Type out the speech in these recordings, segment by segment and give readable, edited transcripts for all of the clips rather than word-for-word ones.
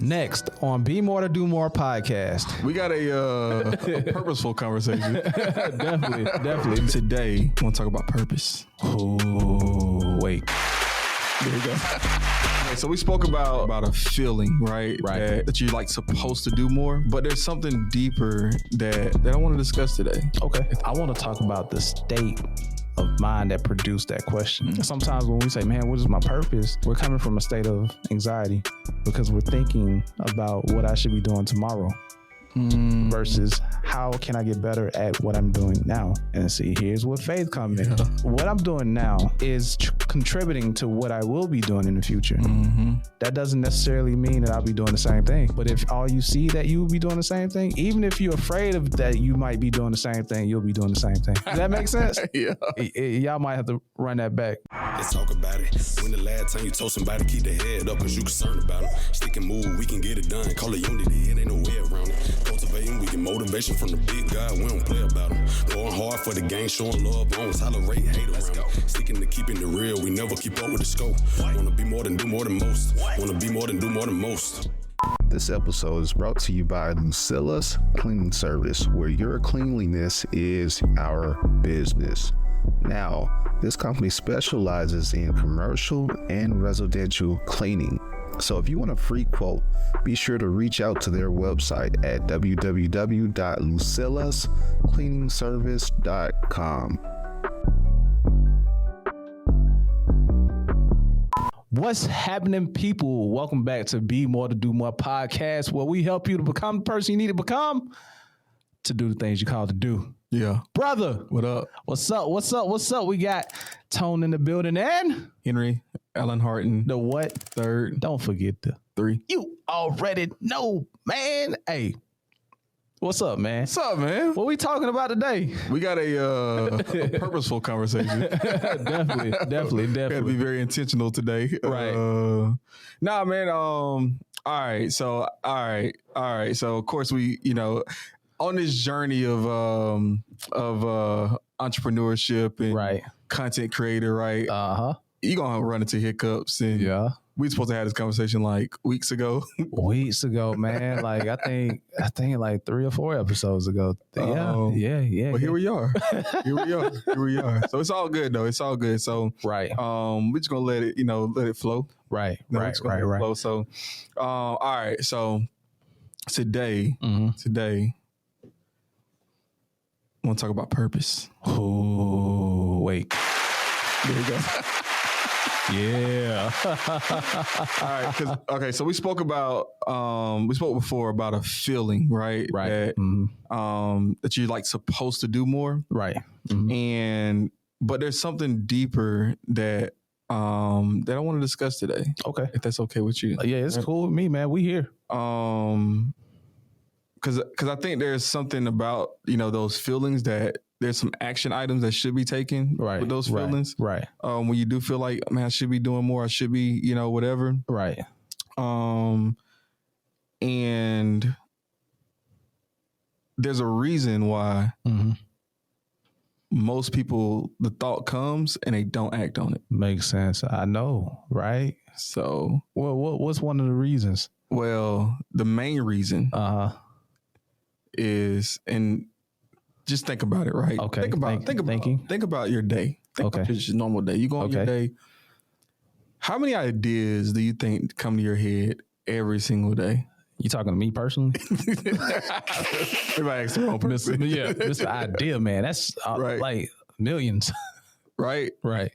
Next on Be More to Do More podcast. We got a purposeful conversation. Definitely. Today, I want to talk about purpose. Oh, wait. There you go. Okay, so we spoke about a feeling, right? Right. That you're like supposed to do more, but there's something deeper that I want to discuss today. Okay. I want to talk about the state of mind that produced that question. Mm-hmm. Sometimes when we say, man, what is my purpose? We're coming from a state of anxiety because we're thinking about what I should be doing tomorrow versus how can I get better at what I'm doing now? And see, here's what faith comes in. What I'm doing now is contributing to what I will be doing in the future. Mm-hmm. That doesn't necessarily mean that I'll be doing the same thing. But if all you see that you will be doing the same thing, even if you're afraid of that you might be doing the same thing, you'll be doing the same thing. Does that make sense? Yeah. Y'all might have to run that back. Let's talk about it. When the last time you told somebody keep their head up cause you concerned about them. Stick and move, we can get it done. Call it unity, it ain't no way around it. Cultivating, we get motivation from the big guy. We don't play about them. Going hard for the game, showing love, won't tolerate hate around it. Sticking to keeping it real, we never keep up with the scope. Wanna be more than do more than most. Wanna be more than do more than most. This episode is brought to you by Lucilla's Cleaning Service, where your cleanliness is our business. Now, this company specializes in commercial and residential cleaning. So if you want a free quote, be sure to reach out to their website at www.lucillascleaningservice.com. What's happening, people? Welcome back to Be More to Do More podcast, where we help you to become the person you need to become to do the things you call to do. Yeah. Brother, What up? what's up? We got Tone in the building and Henry Allen Harton, the what? third, Don't forget the 3. you already know, man. Hey, what's up, man? What's up, man? What we talking about today? We got a purposeful conversation. Definitely. Got to be very intentional today. Right. Nah, man. All right. So, of course we, on this journey of entrepreneurship and Right. content creator, right? Uh-huh. You're going to run into hiccups. And Yeah. we supposed to have this conversation like weeks ago. Weeks ago, man. Like I think like 3 or 4 episodes ago. Oh. Yeah. But here we are. Here we are. So it's all good though. It's all good. So Right. we're just gonna let it flow. Right. We're just gonna let it flow. So all right. So today, I want to talk about purpose. Oh, wait. There you go. Yeah. All right. So we spoke before about a feeling, right? Right. That, that you're like supposed to do more. Right. But there's something deeper that I want to discuss today. Okay. If that's okay with you. Yeah, it's cool with me, man. We here. Because I think there's something about, those feelings that there's some action items that should be taken with those feelings. Right. When you do feel like, man, I should be doing more. I should be, whatever. Right. And there's a reason why most people, the thought comes and they don't act on it. Makes sense. I know. Right. So, Well, what's one of the reasons? well, the main reason is, and just think about it, right? Okay. Think about your day. Think Okay. about your just normal day. You go on your Okay. day. How many ideas do you think come to your head every single day? You talking to me personally? Everybody asks the wrong person. Mr. Idea, man. That's Right. like millions. Right? Right.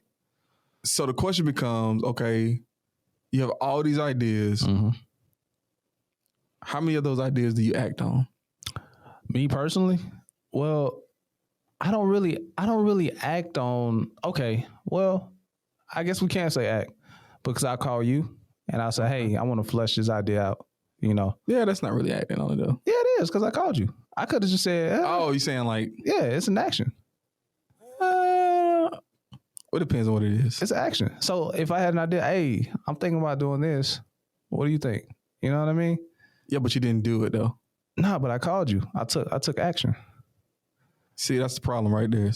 So the question becomes, okay, you have all these ideas. Mm-hmm. How many of those ideas do you act on? Me personally, well, I don't really act on. Okay, well, I guess we can't say act because I call you and I say, hey, I want to flesh this idea out. Yeah, that's not really acting on it though. Yeah, it is because I called you. I could have just said, Oh, you saying like? yeah, it's an action. It depends on what it is. It's action. So if I had an idea, hey, I'm thinking about doing this. What do you think? You know what I mean? Yeah, but you didn't do it though. Nah, but I called you. I took action. See, that's the problem right there.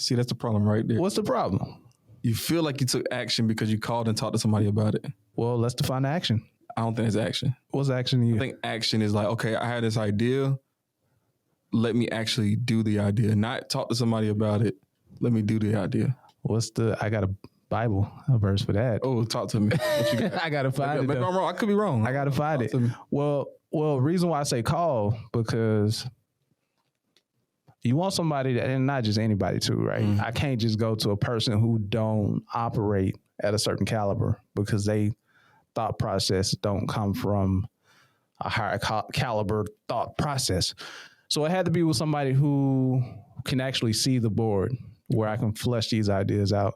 What's the problem? You feel like you took action because you called and talked to somebody about it. Well, let's define action. I don't think it's action. What's action to you? I think action is like, okay, I had this idea. Let me actually do the idea. Not talk to somebody about it. Let me do the idea. I got a Bible verse for that. Oh, talk to me. What you got? I gotta find it. Maybe I'm wrong. I could be wrong. I gotta find it. Well, reason why I say call, because you want somebody that, and not just anybody too, right? I can't just go to a person who don't operate at a certain caliber because they thought process don't come from a higher caliber thought process. So it had to be with somebody who can actually see the board where I can flesh these ideas out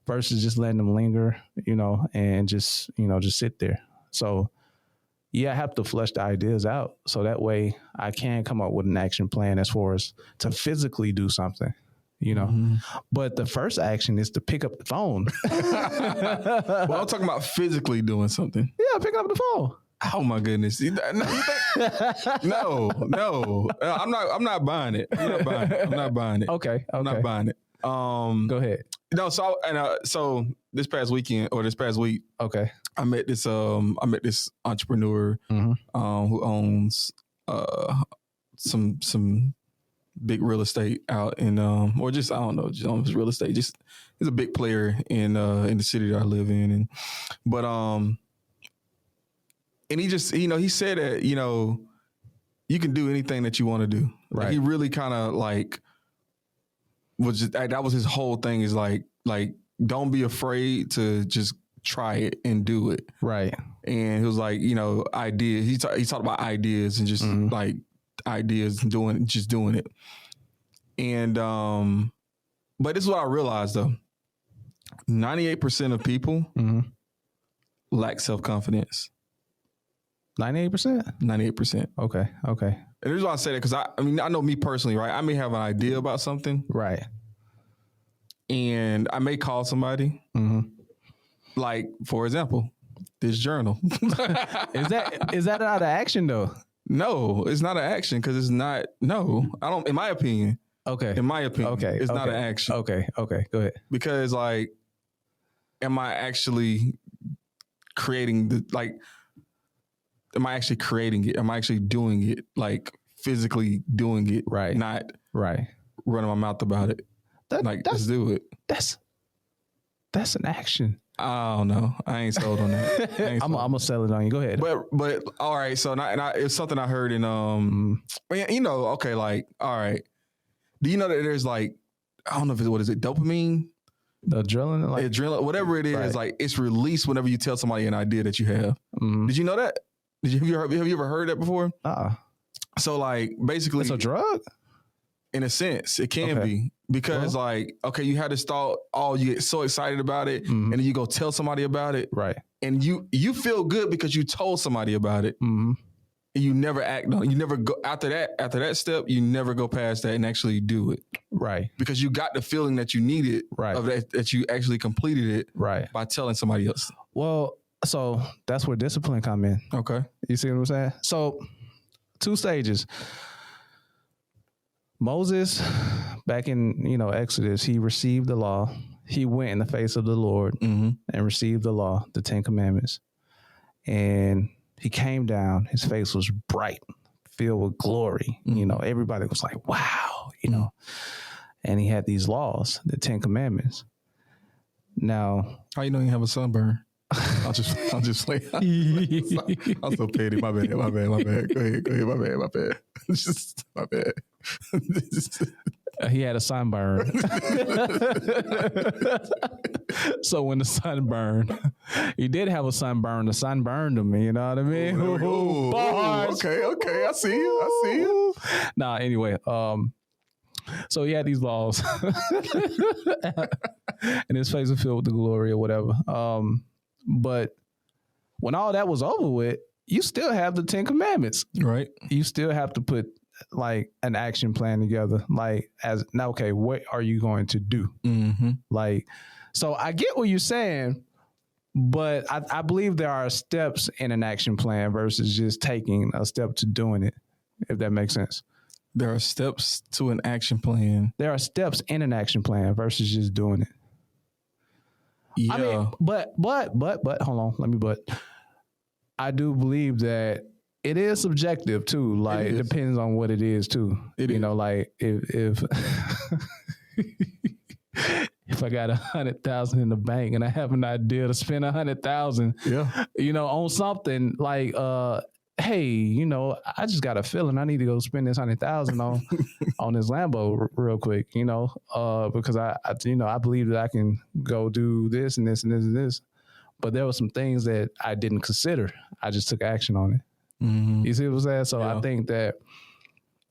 versus just letting them linger, and just sit there. So yeah, I have to flesh the ideas out so that way I can come up with an action plan as far as to physically do something, But the first action is to pick up the phone. Well, I'm talking about physically doing something. Yeah, pick up the phone. Oh my goodness! No, I'm not buying it. I'm not buying it. Okay. I'm not buying it. Go ahead. No, so this past weekend or this past week, okay, I met this entrepreneur who owns some big real estate out in or just I don't know, just owns real estate. Just he's a big player in the city that I live in, and he just he said that you can do anything that you want to do. Right. Like, he really kind of like was just, that was his whole thing is like don't be afraid to just try it and do it. Right. And he was like, ideas. He talked about ideas and just like ideas and doing it. And but this is what I realized though. 98% of people lack self-confidence. 98%? 98%. Okay. And the reason why I say that, because I know me personally, right? I may have an idea about something. Right. And I may call somebody. Like, for example, this journal. Is that not an action though? No, it's not an action because it's not. No, I don't. In my opinion. Okay. In my opinion. Okay. It's not an action. Okay. Go ahead. Because like, am I actually creating am I actually creating it? Am I actually doing it? Like physically doing it? Right. Not right. running my mouth about it. Let's do it. That's an action. I don't know. I ain't sold on that. I'm gonna sell it on you. Go ahead. But all right. So it's something I heard in okay, like, all right. Do you know that there's like, I don't know what is it, dopamine? The adrenaline, adrenaline, whatever it is, right. like it's released whenever you tell somebody an idea that you have. Did you know that? Have you ever heard that before? So like basically, it's a drug. In a sense, it can be because like, okay, you had this thought, you get so excited about it, and then you go tell somebody about it, right? And you feel good because you told somebody about it, and you never act on it. You never go after that step. You never go past that and actually do it, right? Because you got the feeling that you needed, right? Of that you actually completed it, right? By telling somebody else. Well, so that's where discipline come in. Okay, you see what I'm saying? So 2 stages. Moses, back in Exodus, he received the law. He went in the face of the Lord and received the law, the 10 Commandments. And he came down. His face was bright, filled with glory. Everybody was like, "Wow!" And he had these laws, the 10 Commandments. Now, how you know you have a sunburn? I'll just play. I'm so petty. My bad. Go ahead. My bad. Just my bad. He had a sunburn. So when the sun burned, he did have a sunburn. The sun burned him. You know what I mean? Ooh, okay. I see you. Nah. Anyway, so he had these laws, and his face was filled with the glory or whatever. But when all that was over with, you still have the 10 Commandments, right? You still have to put like an action plan together. Like, okay, what are you going to do? Like, so I get what you're saying, but I believe there are steps in an action plan versus just taking a step to doing it, if that makes sense. There are steps to an action plan. There are steps in an action plan versus just doing it. Yeah. I mean, but hold on, let me I do believe that it is subjective too. Like it depends on what it is too. You know, like if if I got 100,000 in the bank and I have an idea to spend 100,000, you know, on something like, hey, you know, I just got a feeling I need to go spend this 100,000 on on this Lambo real quick, you know, because I you know, I believe that I can go do this and this and this and this. But there were some things that I didn't consider. I just took action on it. Mm-hmm. You see what I'm saying? So I think that,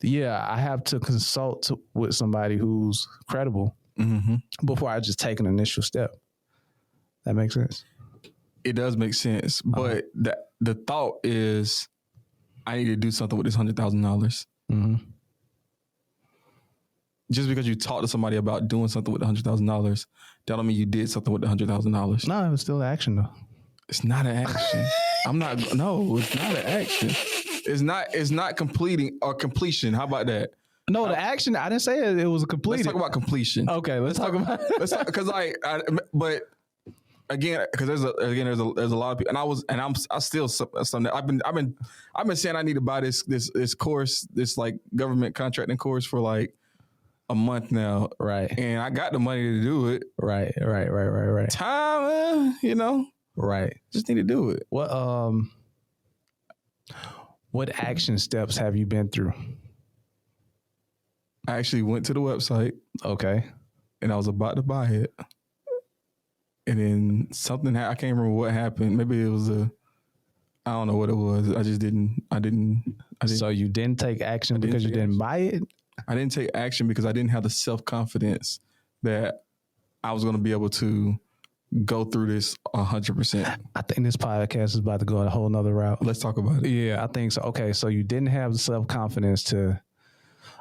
I have to consult with somebody who's credible before I just take an initial step. That makes sense? It does make sense. But the thought is, I need to do something with this $100,000. Mm-hmm. Just because you talk to somebody about doing something with $100,000, that don't mean you did something with the $100,000. No, it was still action though. It's not an action. It's not an action. It's not completing or completion. How about that? No, the action, I didn't say it was a completion. Let's talk about completion. Okay, let's talk about it. Because but again, because there's a lot of people, and I still something. I've been saying I need to buy this course, this like government contracting course for like a month now. Right. And I got the money to do it. Right. Time, you know. Right. Just need to do it. What action steps have you been through? I actually went to the website. Okay. And I was about to buy it. And then something I can't remember what happened. Maybe it was I don't know what it was. I didn't. So you didn't take action because you didn't buy it? I didn't take action because I didn't have the self-confidence that I was going to be able to go through this 100%. I think this podcast is about to go a whole nother route. Let's talk about it. Yeah, I think so. Okay, so you didn't have the self-confidence to...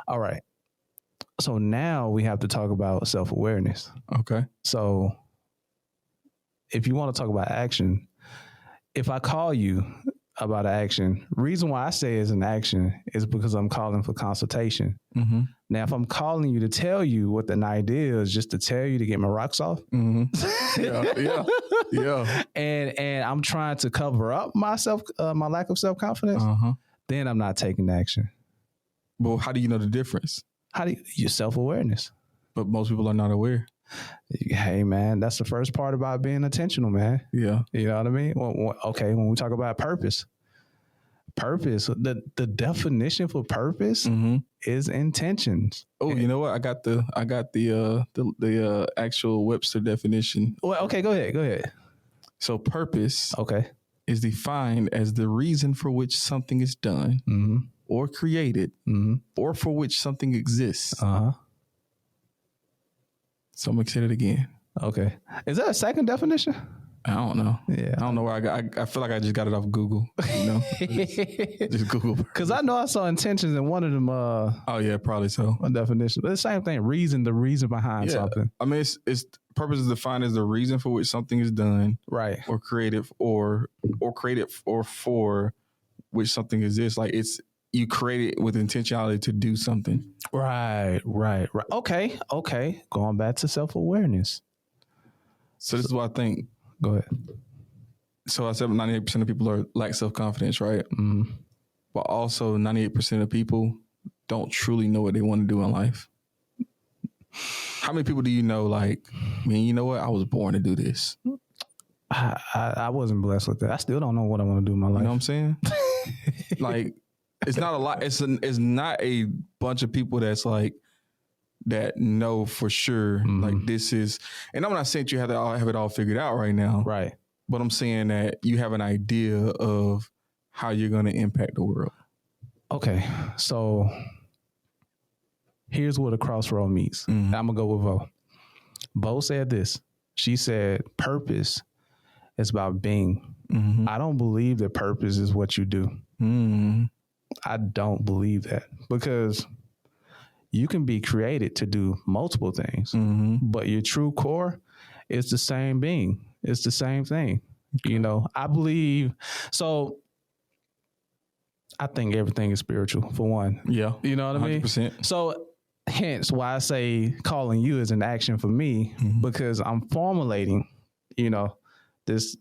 All right. So now we have to talk about self-awareness. Okay. So if you want to talk about action, if I call you about an action, reason why I say it's an action is because I'm calling for consultation. Mm-hmm. Now, if I'm calling you to tell you what the idea is, just to tell you to get my rocks off, yeah, and I'm trying to cover up myself, my lack of self-confidence, then I'm not taking action. But how do you know the difference? Your self-awareness. But most people are not aware. Hey, man, that's the first part about being intentional, man. Yeah. You know what I mean? Okay, when we talk about purpose, the definition for purpose is intentions. Oh, you know what? I got the actual Webster definition. Well, okay, go ahead. So purpose is defined as the reason for which something is done or created or for which something exists. So I'm going to say it again. Okay. Is that a second definition? I don't know. Yeah. I don't know where I feel like I just got it off Google. You know? just Google. Because I know I saw intentions in one of them. Oh, yeah, probably so. Definition. But the same thing. The reason behind something. I mean, it's purpose is defined as the reason for which something is done. Right. Or created or for which something exists. Like you create it with intentionality to do something. Right. Okay. Going back to self-awareness. So this is what I think. Go ahead. So I said 98% of people lack self-confidence, right? Mm-hmm. But also 98% of people don't truly know what they want to do in life. How many people do you know, like, man, you know what? I was born to do this. I wasn't blessed with that. I still don't know what I want to do in my life. You know what I'm saying? Like, it's not a lot. It's not a bunch of people that's like, that know for sure, like this is, and I'm not saying you have to have it all figured out right now. Right. But I'm saying that you have an idea of how you're going to impact the world. Okay. So here's where the crossroad meets. I'm going to go with Vo. Vo said this. She said, purpose is about being. I don't believe that purpose is what you do. I don't believe that, because you can be created to do multiple things, but your true core is the same being. It's the same thing. You know, I believe, so I think everything is spiritual, for one. Yeah. You know what I mean? 100%. So hence why I say calling you is an action for me, because I'm formulating, you know, this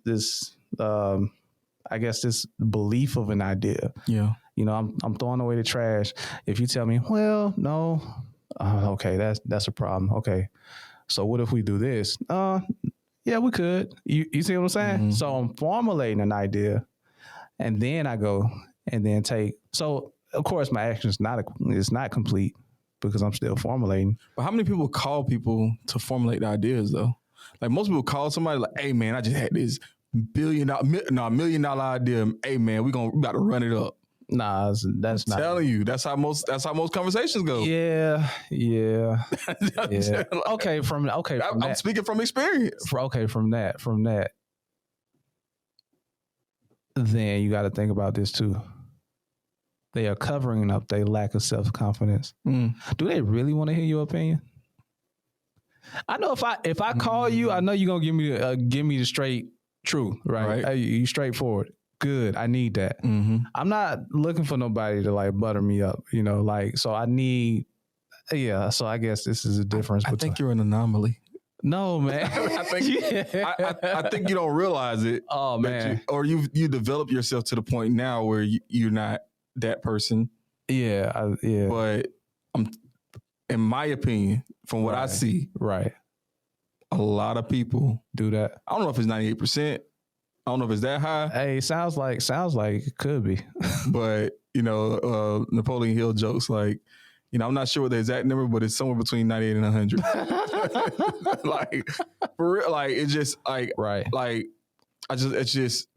I guess this belief of an idea. Yeah. You know, I'm throwing away the trash. If you tell me, well, no, okay, that's a problem. Okay, so what if we do this? Yeah, we could. You see what I'm saying? Mm-hmm. So I'm formulating an idea, and then I go and then take. So of course my action is not complete because I'm still formulating. But how many people call people to formulate the ideas though? Like most people call somebody like, "Hey man, I just had this $1 million idea. Hey man, we about to run it up." Nah, that's not. Telling you, that's how most conversations go. Yeah. Okay, I'm speaking from experience. From that, then you got to think about this too. They are covering up their lack of self-confidence. Do they really want to hear your opinion? I know if I call you, I know you're gonna give me the straight truth, right? Hey, you straightforward. Good. I need that. Mm-hmm. I'm not looking for nobody to like butter me up, you know, like, so I need, so I guess this is a difference. I think you're an anomaly. No, man. I think you don't realize it. Oh, man. You develop yourself to the point now where you're not that person. Yeah. But in my opinion, from what I see, a lot of people do that. I don't know if it's 98%. I don't know if it's that high. Hey, sounds like it could be. But, you know, Napoleon Hill jokes like, you know, I'm not sure what the exact number, but it's somewhere between 98 and 100. Like, for real, like, it's just like, like, it's just,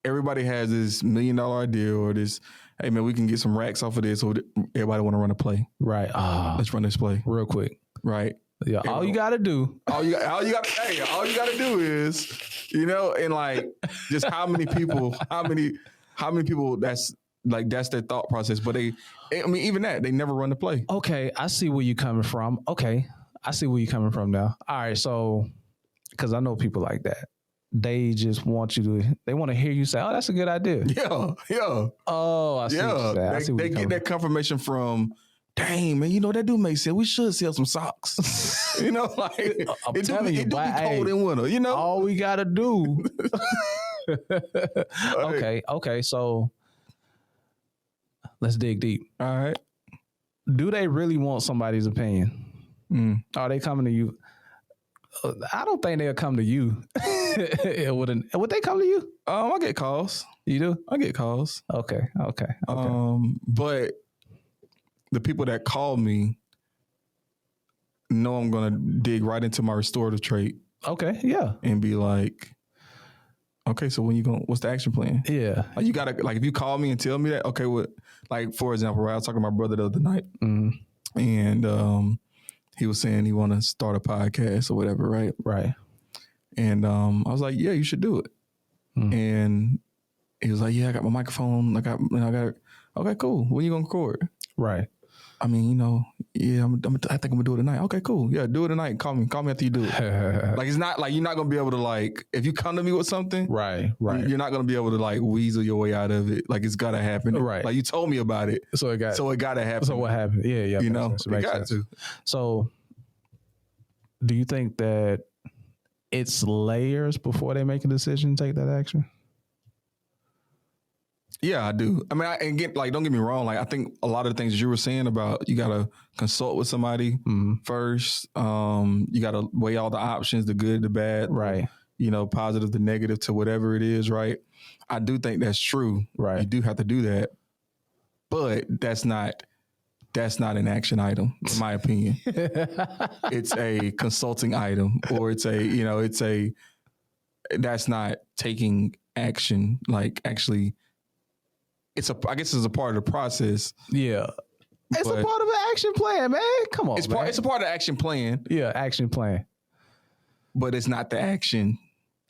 everybody has this $1 million idea or this, hey man, we can get some racks off of this, or everybody want to run a play. Right. Let's run this play. Real quick. Right. Yeah, all you gotta do. All you gotta do is, you know, and like just how many people that's their thought process. But even that, they never run the play. Okay, I see where you're coming from. Okay, I see where you're coming from now. All right, so because I know people like that. They just want they want to hear you say, "Oh, that's a good idea." Yeah. Oh, I see what you're saying. They get that confirmation from, dang, man, you know, that do make sense. We should sell some socks. You know, like, it do be cold in winter, you know? All we got to do. Okay, so let's dig deep. All right. Do they really want somebody's opinion? Are they coming to you? I don't think they'll come to you. Would they come to you? I get calls. You do? I get calls. Okay. But the people that call me know I'm going to dig right into my restorative trait. Okay, yeah. And be like, okay, so what's the action plan? Yeah. Like you got to, like, if you call me and tell me that, okay, like, for example, right, I was talking to my brother the other night and he was saying he want to start a podcast or whatever, right? Right. And I was like, yeah, you should do it. And he was like, yeah, I got my microphone. I got it. Okay, cool. When you going to record? Right. I mean, you know, yeah, I think I'm gonna do it tonight. Okay, cool. Yeah, do it tonight. Call me after you do it. Like, it's not like you're not gonna be able to, like, if you come to me with something, right, you're not gonna be able to like weasel your way out of it. Like, it's gotta happen. Right. Like, you told me about it, so it gotta happen. So what happened? Yeah. You know, it got to. So, do you think that it's layers before they make a decision to take that action? Yeah, I do. I mean, again, like, don't get me wrong. Like, I think a lot of the things you were saying about you got to consult with somebody first. You got to weigh all the options, the good, the bad, right? You know, positive, the negative to whatever it is, right? I do think that's true. Right. You do have to do that, but that's not an action item, in my opinion. It's a consulting item, or that's not taking action. Like, actually. I guess it's a part of the process. Yeah. It's a part of an action plan, man. Come on, it's a part of the action plan. Yeah, action plan. But it's not the action.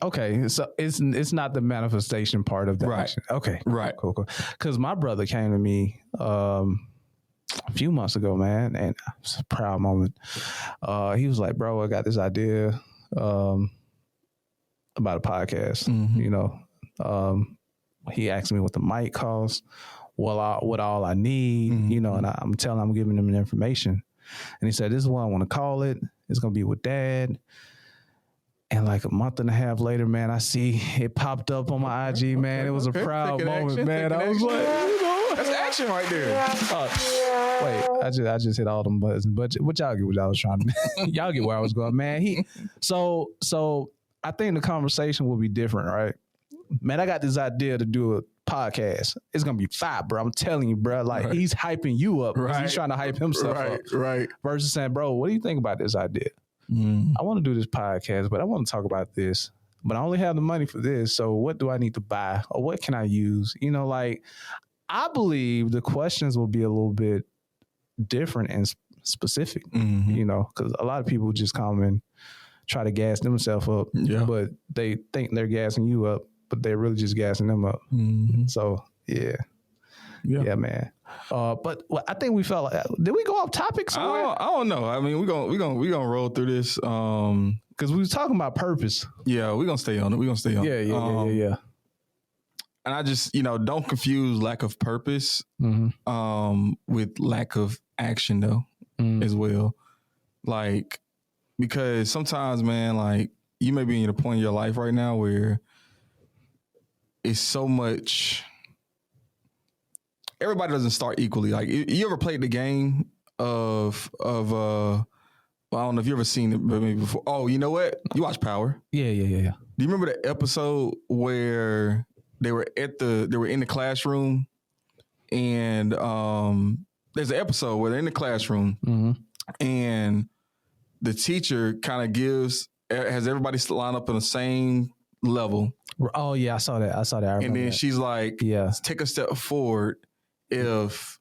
Okay, so it's not the manifestation part of the action. Okay. Right. Cool. Because my brother came to me a few months ago, man, and it's a proud moment. He was like, bro, I got this idea about a podcast, you know. He asked me what the mic costs, what all I need, you know, and I'm giving him the information. And he said, this is what I want to call it. It's going to be with Dad. And like a month and a half later, man, I see it popped up on my IG, man. It was a proud Taking moment, action, man. I taking was like, you know, That's action right there. wait, I just hit all them buttons, but what y'all get what I was trying to y'all get where I was going, man. So I think the conversation will be different, right? Man, I got this idea to do a podcast. It's gonna be fire, bro. I'm telling you, bro. Like he's hyping you up. Right. He's trying to hype himself up. Right. Versus saying, bro, what do you think about this idea? I want to do this podcast, but I want to talk about this. But I only have the money for this. So what do I need to buy? Or what can I use? You know, like I believe the questions will be a little bit different and specific, you know, because a lot of people just come and try to gas themselves up, but they think they're gassing you up, but they're really just gassing them up. So, yeah, man. But I think we felt like, did we go off topic somewhere? I don't know. I mean, we gonna roll through this because we was talking about purpose. Yeah, we're gonna stay on it. Yeah. And I just, you know, don't confuse lack of purpose with lack of action though as well. Like, because sometimes, man, like you may be in a point in your life right now where it's so much. Everybody doesn't start equally. Like, you ever played the game of well, I don't know if you ever seen it maybe before. Oh, you know what? You watch Power. Yeah. Do you remember the episode where they were in the classroom, and there's an episode where they're in the classroom and the teacher kind of has everybody line up on the same level. Oh yeah, I saw that. And then she's like, take a step forward if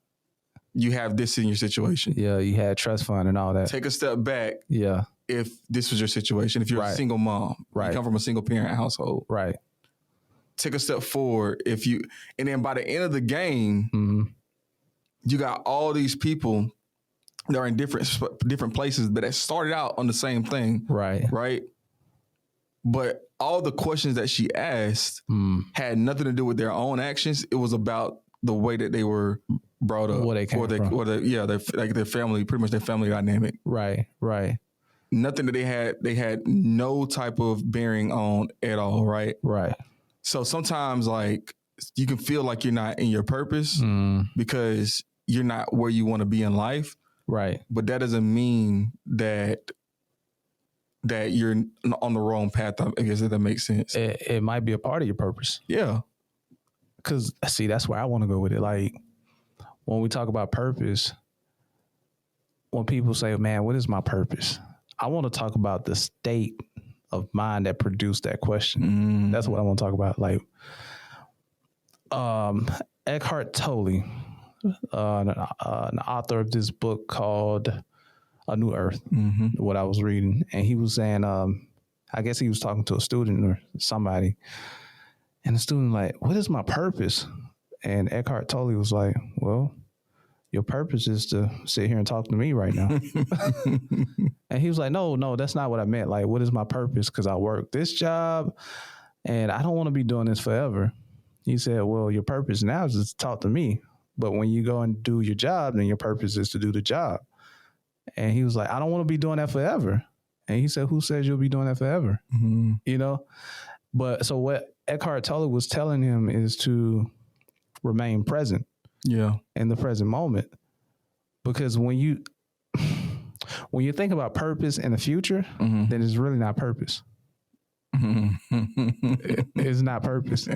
you have this in your situation. Yeah, you had trust fund and all that. Take a step back. Yeah. If this was your situation, if you're a single mom, you come from a single parent household. Right. Take a step forward and then by the end of the game, you got all these people that are in different places, but that started out on the same thing. Right. But all the questions that she asked had nothing to do with their own actions. It was about the way that they were brought up, where they came from. Their family, pretty much their family dynamic. Right. Nothing that they had no type of bearing on at all. Right. So sometimes, like, you can feel like you're not in your purpose because you're not where you want to be in life. Right. But that doesn't mean that you're on the wrong path. I guess if that makes sense. It might be a part of your purpose. Yeah. Because, see, that's where I want to go with it. Like, when we talk about purpose, when people say, man, what is my purpose? I want to talk about the state of mind that produced that question. That's what I want to talk about. Like, Eckhart Tolle, an author of this book called A New Earth, what I was reading. And he was saying, I guess he was talking to a student or somebody. And the student like, what is my purpose? And Eckhart Tolle was like, well, your purpose is to sit here and talk to me right now. And he was like, no, that's not what I meant. Like, what is my purpose? Because I work this job and I don't want to be doing this forever. He said, well, your purpose now is to talk to me. But when you go and do your job, then your purpose is to do the job. And he was like, I don't want to be doing that forever. And he said, who says you'll be doing that forever? You know? But so what Eckhart Tolle was telling him is to remain present. Yeah. In the present moment. Because when you think about purpose in the future, then it's really not purpose. It's not purpose.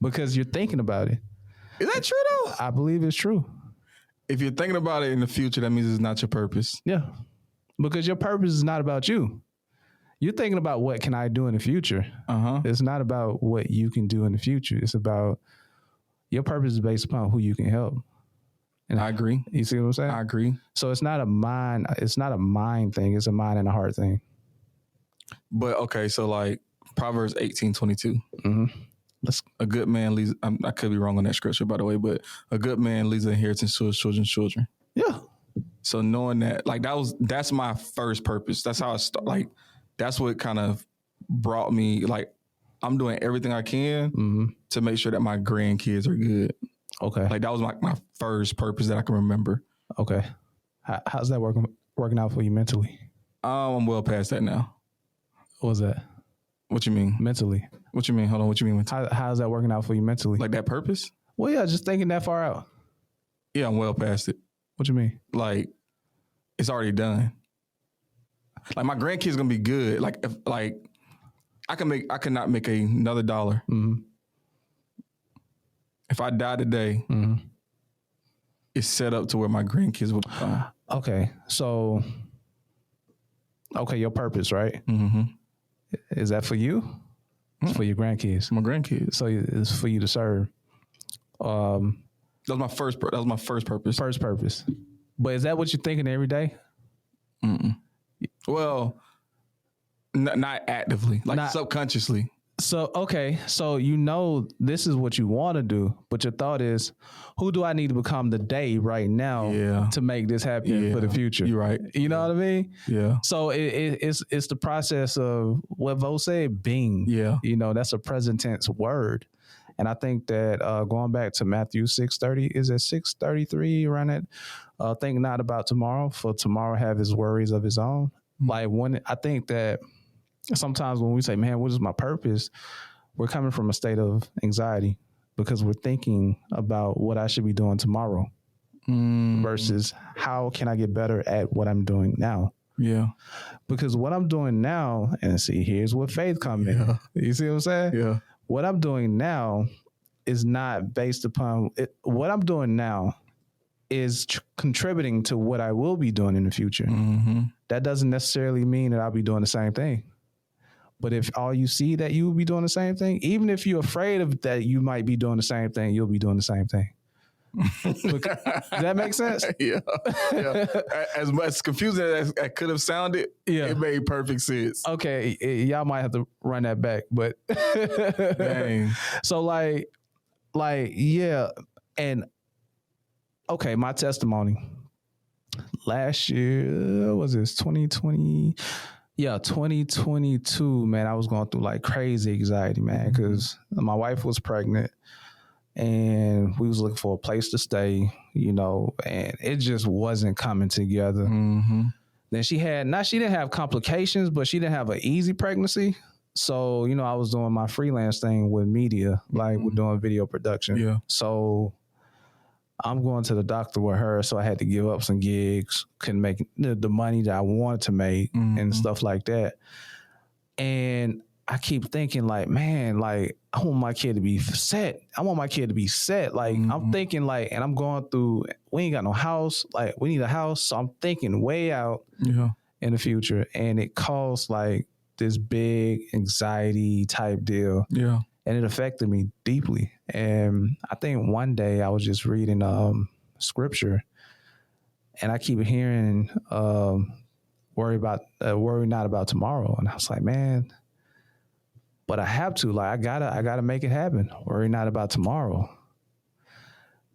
Because you're thinking about it. Is that true though? I believe it's true. If you're thinking about it in the future, that means it's not your purpose. Yeah. Because your purpose is not about you. You're thinking about what can I do in the future. It's not about what you can do in the future. It's about your purpose is based upon who you can help. And I agree. You see what I'm saying? I agree. So it's not a mind thing. It's a mind and a heart thing. But okay, so like Proverbs 18:22. A good man leaves. I could be wrong on that scripture, by the way, but a good man leaves an inheritance to his children's children. Yeah. So knowing that, like that's my first purpose. That's how I start. Like that's what kind of brought me. Like I'm doing everything I can to make sure that my grandkids are good. Okay. Like that was my first purpose that I can remember. Okay. How's that working out for you mentally? I'm well past that now. What's that? What you mean? Mentally. What you mean? Hold on. What you mean? How's that working out for you mentally? Like that purpose? Well, yeah, just thinking that far out. Yeah, I'm well past it. What you mean? Like, it's already done. Like my grandkids gonna be good. Like if I could not make another dollar. Mm-hmm. If I die today, it's set up to where my grandkids will come. Okay, so your purpose, right? Mm-hmm. Is that for you? It's for your grandkids. My grandkids. So it's for you to serve. That was my first purpose. First purpose. But is that what you're thinking every day? Mm-mm. Well, not actively, like subconsciously. So, okay. So, this is what you want to do, but your thought is, who do I need to become today, right now, to make this happen for the future? You're right. You know what I mean? Yeah. So it's the process of what Vo said, being. Yeah. That's a present tense word. And I think that going back to Matthew 6:30, is it 6:33 around it? Think not about tomorrow, for tomorrow have his worries of his own. Mm-hmm. Like I think that sometimes when we say, man, what is my purpose? We're coming from a state of anxiety because we're thinking about what I should be doing tomorrow versus how can I get better at what I'm doing now? Yeah. Because what I'm doing now, and see, here's what faith comes in. You see what I'm saying? Yeah. What I'm doing now is not based upon it. What I'm doing now is contributing to what I will be doing in the future. Mm-hmm. That doesn't necessarily mean that I'll be doing the same thing. But if all you see that you will be doing the same thing, even if you're afraid of that you might be doing the same thing, you'll be doing the same thing. Does that make sense? Yeah. As much confusing as that could have sounded, it made perfect sense. Okay, y'all might have to run that back, but dang. So like, yeah, and okay, my testimony. Last year, was this 2020? Yeah, 2022, man, I was going through like crazy anxiety, man, because my wife was pregnant and we was looking for a place to stay, and it just wasn't coming together. Mm-hmm. Then she didn't have complications, but she didn't have an easy pregnancy. So, I was doing my freelance thing with media, like we're doing video production. Yeah. So I'm going to the doctor with her, so I had to give up some gigs, couldn't make the money that I wanted to make and stuff like that. And I keep thinking like, man, like I want my kid to be set. Like I'm thinking like, and I'm going through, we ain't got no house. Like we need a house. So I'm thinking way out in the future. And it caused like this big anxiety type deal. Yeah. And it affected me deeply. And I think one day I was just reading scripture and I keep hearing worry not about tomorrow. And I was like, man, but I have to, like, I gotta make it happen. Worry not about tomorrow.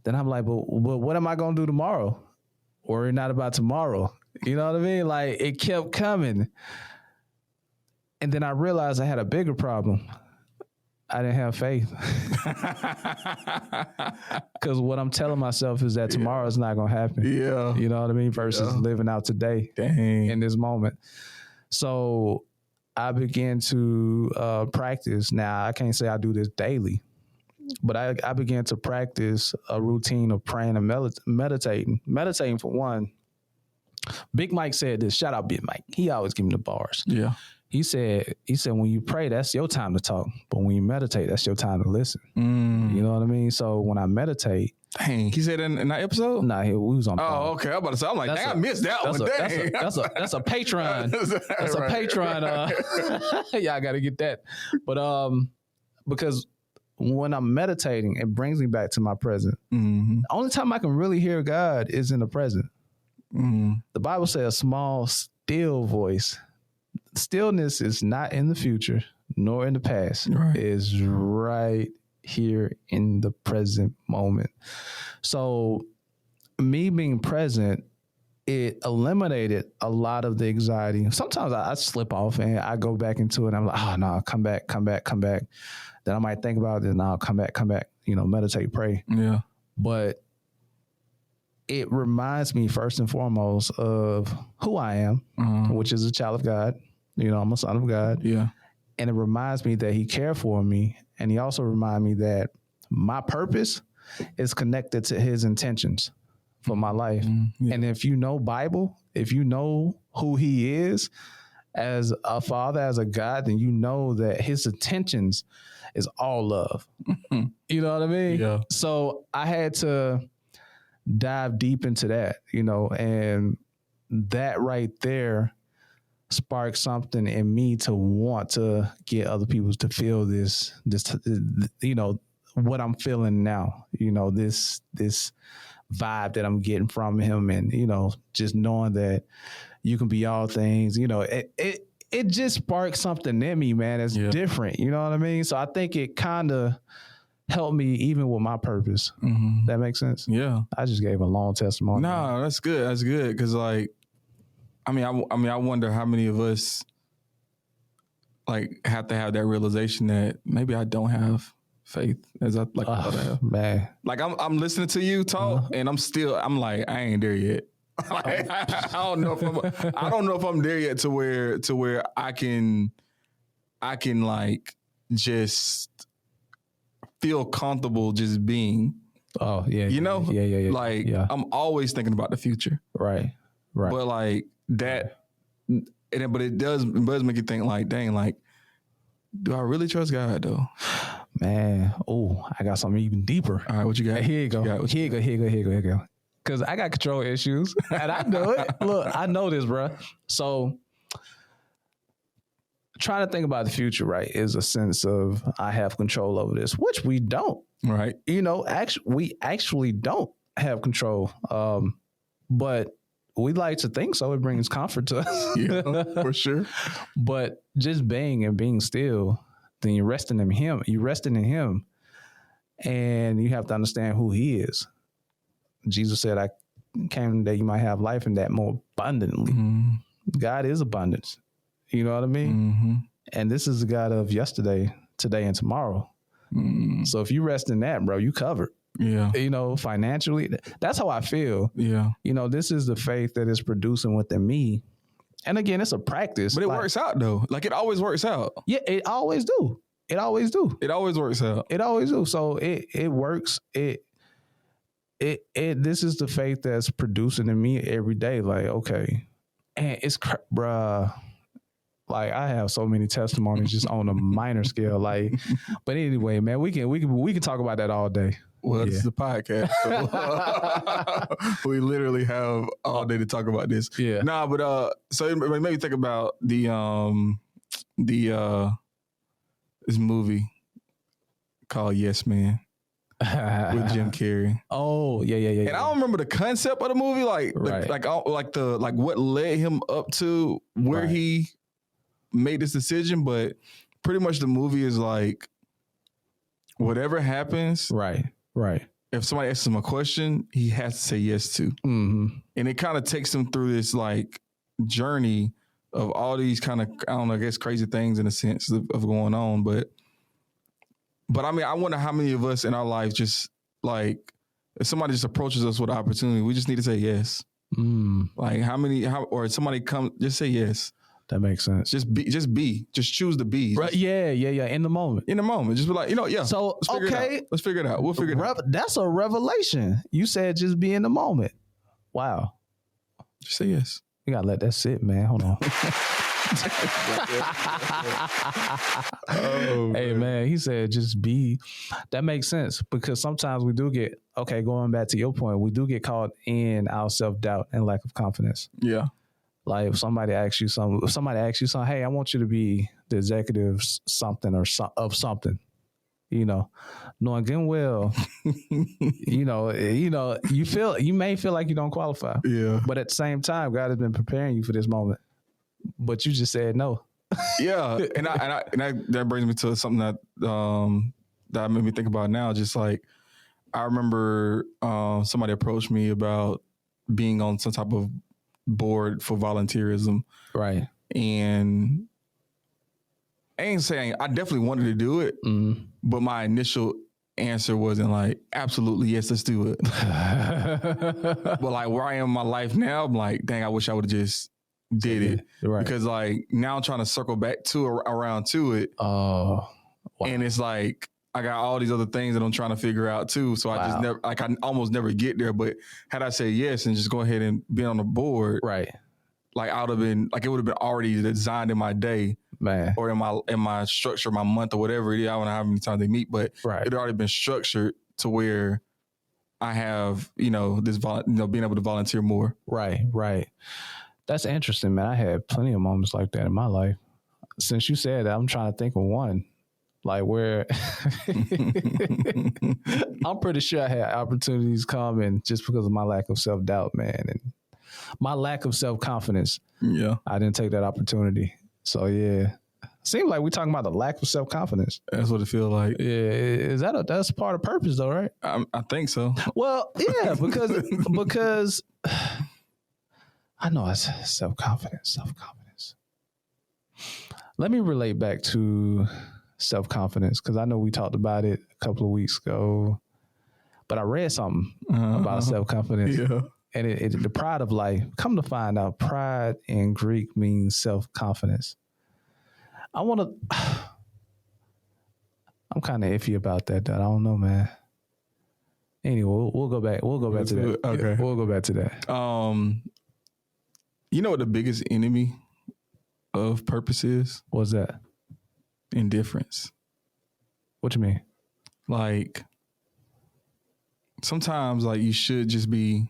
Then I'm like, but what am I gonna do tomorrow? Worry not about tomorrow. You know what I mean? Like it kept coming. And then I realized I had a bigger problem. I didn't have faith. Because what I'm telling myself is that tomorrow is not going to happen. Yeah. You know what I mean? Versus living out today in this moment. So I began to practice. Now, I can't say I do this daily, but I began to practice a routine of praying and meditating. Meditating for one. Big Mike said this. Shout out Big Mike. He always give me the bars. Yeah. He said, when you pray, that's your time to talk. But when you meditate, that's your time to listen. You know what I mean? So when I meditate. Dang, he said in that episode? Nah, we was on. Oh, okay. I'm about to say, I'm like, dang, I missed that one. Dang. That's a Patreon. That's a Patreon. Yeah, I got to get that. But because when I'm meditating, it brings me back to my present. The only time I can really hear God is in the present. The Bible says small, still voice. Stillness is not in the future nor in the past. Right. It is right here in the present moment. So me being present, it eliminated a lot of the anxiety. Sometimes I slip off and I go back into it. And I'm like, oh no, come back. Then I might think about it and I'll come back, meditate, pray. Yeah. But it reminds me first and foremost of who I am, which is a child of God. You know, I'm a son of God. Yeah. And it reminds me that he cared for me. And he also reminds me that my purpose is connected to his intentions for my life. Yeah. And if you know Bible, if you know who he is as a father, as a God, then you know that his intentions is all love. You know what I mean? Yeah. So I had to dive deep into that, you know, and that right there sparked something in me to want to get other people to feel this, you know, what I'm feeling now, you know, this vibe that I'm getting from him, and, you know, just knowing that you can be all things, you know, it just sparked something in me, man. It's different. You know what I mean? So I think it kind of helped me even with my purpose. Mm-hmm. That makes sense? Yeah. I just gave a long testimony. No, that's good. That's good. Cause like, I wonder how many of us like have to have that realization that maybe I don't have faith as I like I thought I have. Man. Like I'm listening to you talk and I'm like, I ain't there yet. Like, I don't know if I'm there yet to where I can like just feel comfortable just being. Oh yeah. You know? Yeah. Like I'm always thinking about the future. Right. But like that, but it does make you think like, dang, like, do I really trust God though? Man, I got something even deeper. All right, what you got? Here you go. Here you go. Because I got control issues, and I know it. Look, I know this, bro. So trying to think about the future, right, is a sense of I have control over this, which we don't. Right. You know, we actually don't have control. But we like to think so. It brings comfort to us. Yeah, for sure. But just being still, then you're resting in him. You're resting in him. And you have to understand who he is. Jesus said, I came that you might have life and that more abundantly. Mm-hmm. God is abundance. You know what I mean? Mm-hmm. And this is the God of yesterday, today, and tomorrow. Mm-hmm. So if you rest in that, bro, you covered. Yeah. You know, financially, that's how I feel. Yeah. You know, this is the faith that is producing within me. And again, it's a practice. But it works out though. Like it always works out. Yeah, it always do. It always do. It always works out. It always do. So it works. This is the faith that's producing in me every day. Like, okay. And it's, bruh, like I have so many testimonies just on a minor scale. Like, but anyway, man, we can talk about that all day. Well, This is the podcast. So we literally have all day to talk about this. Yeah. Nah, but so it made me think about the this movie called Yes Man with Jim Carrey. Oh, yeah. And I don't remember the concept of the movie, like what led him up to where he made this decision, but pretty much the movie is like whatever happens. Right. If somebody asks him a question, he has to say yes to. Mm-hmm. And it kind of takes him through this like journey of all these kind of, I don't know, I guess crazy things in a sense of going on. But I mean, I wonder how many of us in our life just like, if somebody just approaches us with an opportunity, we just need to say yes. Like or somebody come, just say yes. That makes sense. Just choose to be. Right. Yeah. In the moment. Just be like, yeah. So, Let's figure it out. We'll figure it out. That's a revelation. You said just be in the moment. Wow. Just say yes. You gotta let that sit, man. Hold on. Hey, man, he said just be. That makes sense because sometimes we do get, going back to your point, we do get caught in our self-doubt and lack of confidence. Yeah. Like if somebody asks you something, hey, I want you to be the executive something or of something, you know, knowing good and well, you may feel like you don't qualify. Yeah. But at the same time, God has been preparing you for this moment, but you just said no. Yeah. And that brings me to something that made me think about now. Just like, I remember somebody approached me about being on some type of board for volunteerism. Right. And I ain't saying I definitely wanted to do it, but my initial answer wasn't like, absolutely, yes, let's do it. But like where I am in my life now, I'm like, dang, I wish I would have just did it. Right. Because like now I'm trying to circle back around to it. Oh, wow. And it's like, I got all these other things that I'm trying to figure out too. So I just never, like I almost never get there. But had I said yes and just go ahead and be on the board, right. like I would have been, like it would have been already designed in my day, man, or in my structure, my month or whatever it is. I don't know how many times they meet, but right. it had already been structured to where I have, being able to volunteer more. Right, right. That's interesting, man. I had plenty of moments like that in my life. Since you said that, I'm trying to think of one. Like where I'm pretty sure I had opportunities come, and just because of my lack of self-doubt, man, and my lack of self-confidence, I didn't take that opportunity. So yeah, seems like we're talking about the lack of self-confidence. That's what it feels like. Yeah, that's part of purpose, though, right? I think so. Well, yeah, because I know it's self-confidence. Let me relate back to self-confidence, because I know we talked about it a couple of weeks ago, but I read something about self-confidence. Yeah. And the pride of life. Come to find out, pride in Greek means self-confidence. I'm kind of iffy about that. I don't know, man. Anyway, we'll go back. We'll go back to that. Okay. We'll go back to that. You know what the biggest enemy of purpose is? What's that? Indifference. What you mean? Like, sometimes like you should just be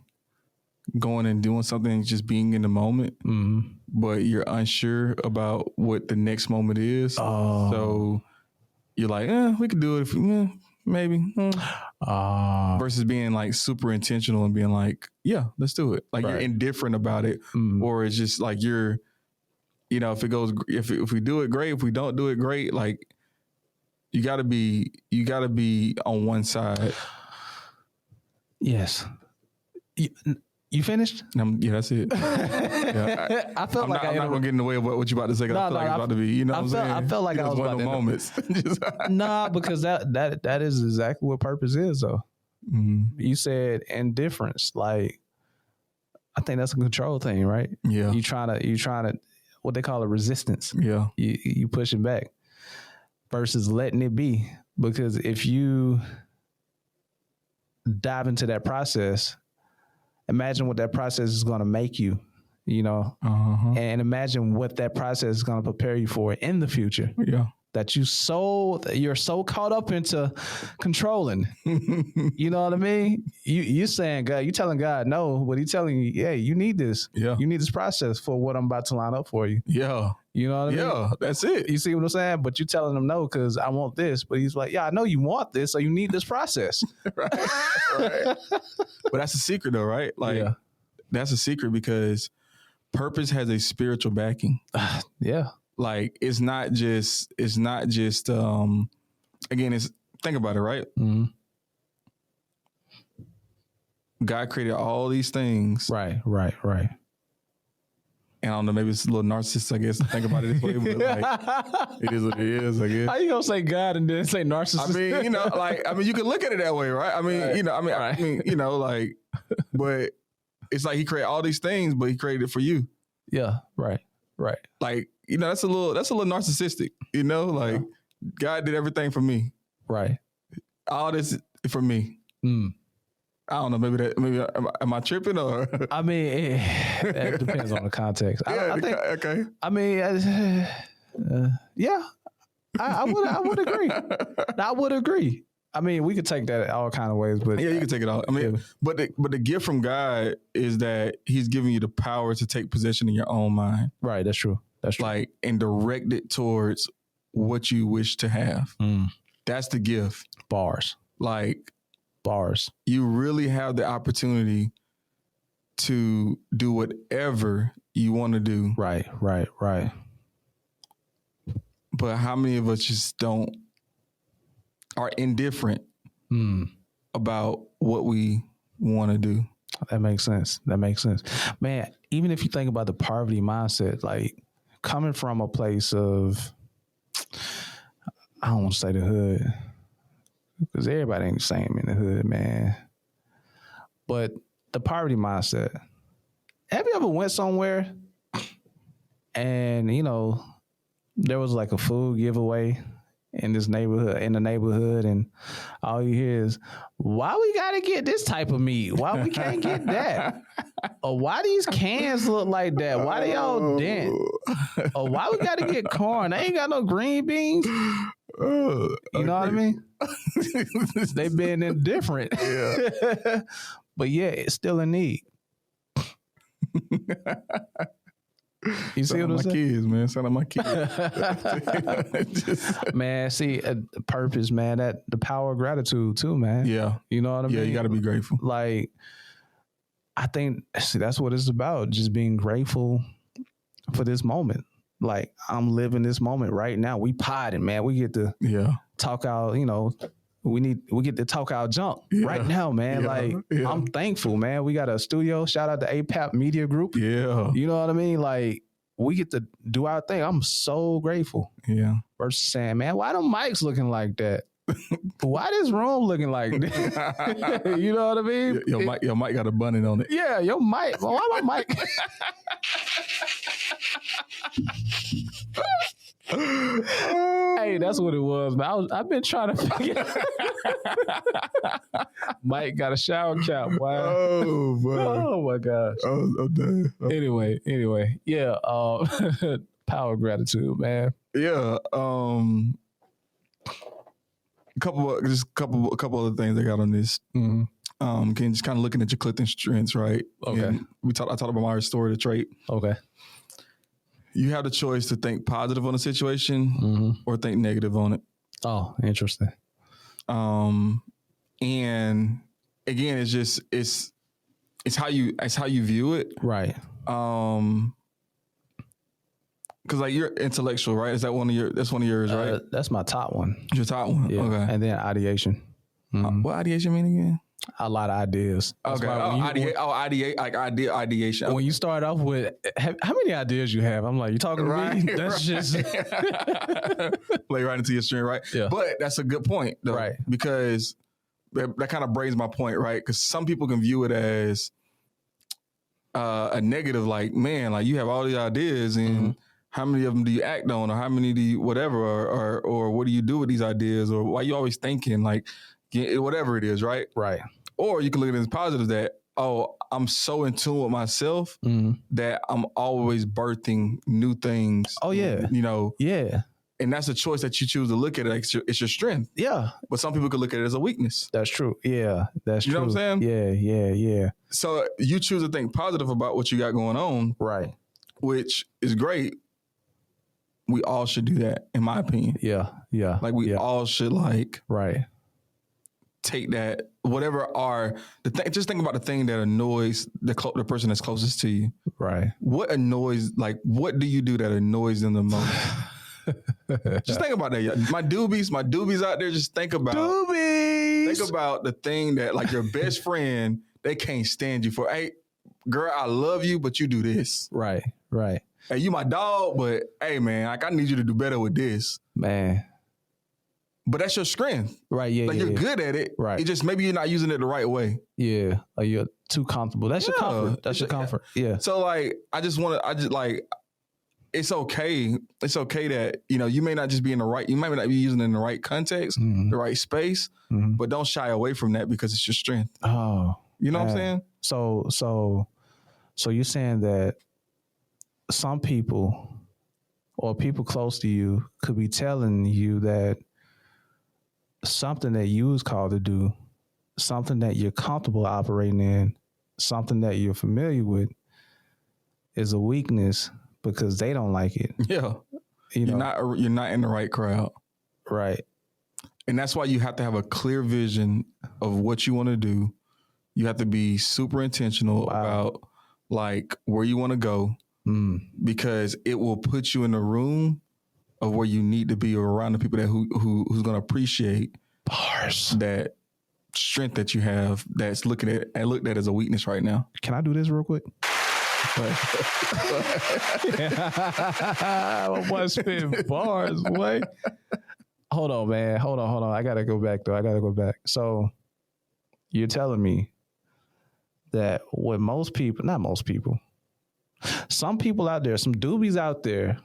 going and doing something, just being in the moment, but you're unsure about what the next moment is. So you're like, we could do it if maybe. Versus being like super intentional and being like, yeah, let's do it. Like, right. You're indifferent about it, or it's just like you're, if we do it, great. If we don't do it, great. Like, you gotta be on one side. Yes. You finished? Yeah, that's it. Yeah, I felt like I'm not gonna get in the way of what you about to say. I feel like it's about to be. You know what I'm saying? I felt like I was one about of the moments. Nah, because that is exactly what purpose is, though. You said indifference. Like, I think that's a control thing, right? Yeah. You trying to what they call a resistance. Yeah. You pushing back versus letting it be. Because if you dive into that process, imagine what that process is going to make you, and imagine what that process is going to prepare you for in the future. Yeah. That you're so caught up into controlling. You know what I mean? You saying God, you telling God no, but He's telling you, yeah, you need this. Yeah. You need this process for what I'm about to line up for you. Yeah. You know what I mean? Yeah, that's it. You see what I'm saying? But you telling him no because I want this. But He's like, yeah, I know you want this, so you need this process. Right. But that's a secret, though, right? Like, that's a secret because purpose has a spiritual backing. Yeah. Like, it's not just again, think about it, right? Mm-hmm. God created all these things. Right. And I don't know, maybe it's a little narcissist, I guess, to think about it this way, but like, it is what it is, I guess. How you gonna say God and then say narcissist? I mean, you can look at it that way, right? I mean, right. But it's like He created all these things, but He created it for you. Yeah, right. Like, that's a little narcissistic, like God did everything for me. Right. All this for me. I don't know. Maybe am I tripping or? I mean, it depends on the context. I think. Okay. I mean, yeah, I would agree. I would agree. I mean, we could take that all kind of ways, but yeah, you can take it all. I mean, but the gift from God is that He's giving you the power to take possession in your own mind. Right. That's true. Like, and direct it towards what you wish to have. That's the gift. Bars. You really have the opportunity to do whatever you want to do. Right. But how many of us just are indifferent about what we want to do? That makes sense. Man, even if you think about the poverty mindset, like coming from a place of, I don't want to say the hood, because everybody ain't the same in the hood, man. But the poverty mindset. Have you ever went somewhere And, you know, there was like a food giveaway in the neighborhood, and all you hear is, why we gotta get this type of meat? Why we can't get that? Or why these cans look like that? Why they all dent? Or why we gotta get corn? They ain't got no green beans. You know what I mean? They been indifferent. Yeah. But yeah, it's still a need. You see what I'm saying? Kids, man. Sound like my kids. Man, see, purpose, man. That the power of gratitude too, man. Yeah. You know what I mean? Yeah, you got to be grateful. Like, I think that's what it's about. Just being grateful for this moment. Like, I'm living this moment right now. We podding, man. We get to talk out, you know, we get to talk our junk right now, man. I'm thankful, man. We got a studio. Shout out to APAP Media Group. Yeah. You know what I mean? Like, we get to do our thing. I'm so grateful. Yeah. Versus saying, man, why them mics looking like that? Why this room looking like that? You know what I mean? Your mic got a button on it. Yeah, your mic. Well, why my mic? Hey, that's what it was, man. I've been trying to figure Mike got a shower cap. Wow. Oh, boy. Oh, my gosh. Oh, damn. Anyway. Yeah. Power of gratitude, man. Yeah. A couple other things I got on this. Mm-hmm. Can you just kind of looking at your Clifton strengths, right? Okay. And I talked about my story, the trait. Okay. You have the choice to think positive on a situation or think negative on it. Oh, interesting. And again, it's how you view it. Right. Because like you're intellectual, right? Is that that's one of yours, right? That's my top one. Your top one. Yeah. Okay. And then ideation. Mm-hmm. What ideation mean again? A lot of ideas. That's okay. Ideation. When you start off with, how many ideas you have? I'm like, you talking to me? That's just play right into your string, right? Yeah. But that's a good point, though, right? Because that kind of brings my point, right? Because some people can view it as a negative, like, man, like you have all these ideas and how many of them do you act on, or how many do you whatever, or what do you do with these ideas, or why you always thinking, like, whatever it is, right? Right. Or you can look at it as positive that, oh, I'm so in tune with myself that I'm always birthing new things. Oh, yeah. You know? Yeah. And that's a choice that you choose to look at it. It's your strength. Yeah. But some people could look at it as a weakness. That's true. Yeah. That's true. You know what I'm saying? Yeah. So you choose to think positive about what you got going on. Right. Which is great. We all should do that, in my opinion. Yeah. Like we all should right. Take that, whatever just think about the thing that annoys the person that's closest to you. Right. What do you do that annoys them the most? Just think about that. My doobies out there, just think about the thing that, like, your best friend, they can't stand you for. Hey, girl, I love you, but you do this. Right. Hey, you my dog, but hey, man, like, I need you to do better with this. Man. But that's your strength. Right, yeah. Like, you're good at it. Right. It just, maybe you're not using it the right way. Yeah. Like, you're too comfortable. That's your comfort. That's your comfort. Yeah. So, like, it's okay. It's okay that, you know, you may not just be you might not be using it in the right context, the right space, but don't shy away from that because it's your strength. Oh. You know what I'm saying? So you're saying that some people or people close to you could be telling you that something that you was called to do, something that you're comfortable operating in, something that you're familiar with is a weakness because they don't like it. Yeah. You're not in the right crowd. Right. And that's why you have to have a clear vision of what you want to do. You have to be super intentional about, like, where you want to go, because it will put you in the room of where you need to be, or around the people that who's going to appreciate that strength that you have that's looked at as a weakness right now. Can I do this real quick? I was spitting bars, boy. Hold on, man. Hold on. I gotta go back. So you're telling me that with not most people, Some people out there, some doobies out there,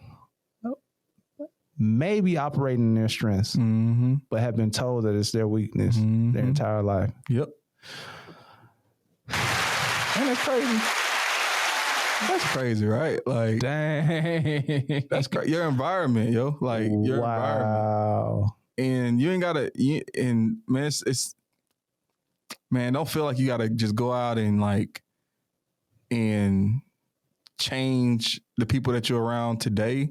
may be operating in their strengths, but have been told that it's their weakness their entire life. Yep. And that's crazy. That's crazy, right? Like, dang, that's crazy. Your environment, yo. Like, your environment. And you ain't gotta. And man, it's man. Don't feel like you gotta just go out and like and change the people that you're around today.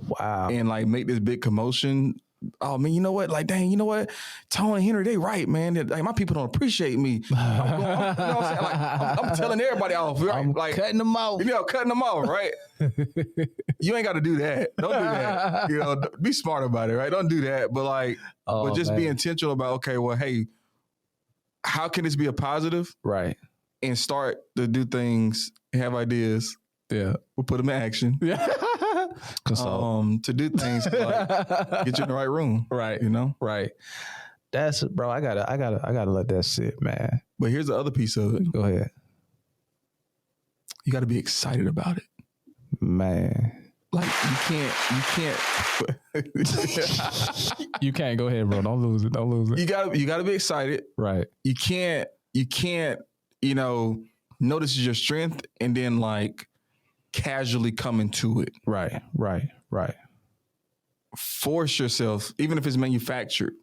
Wow. And like make this big commotion. Oh man, you know what? Like, dang, you know what? Tone and Henry, they right, man. Like my people don't appreciate me. You know what I'm saying? Like, I'm telling everybody off, right? I'm like cutting them off. You know, cutting them off, right? You ain't got to do that. Don't do that. You know, be smart about it, right? Don't do that. But like, but just be intentional about, okay, well, hey, how can this be a positive? Right. And start to do things, have ideas. Yeah. We'll put them in action. Yeah. To do things like get you in the right room. Right. You know? Right. That's bro, I gotta let that sit, man. But here's the other piece of it. Go ahead. You gotta be excited about it. Man. Like you can't You can't go ahead, bro. Don't lose it. You gotta be excited. Right. You can't, you know, notice your strength and then like casually come into it. Right. Force yourself, even if it's manufactured.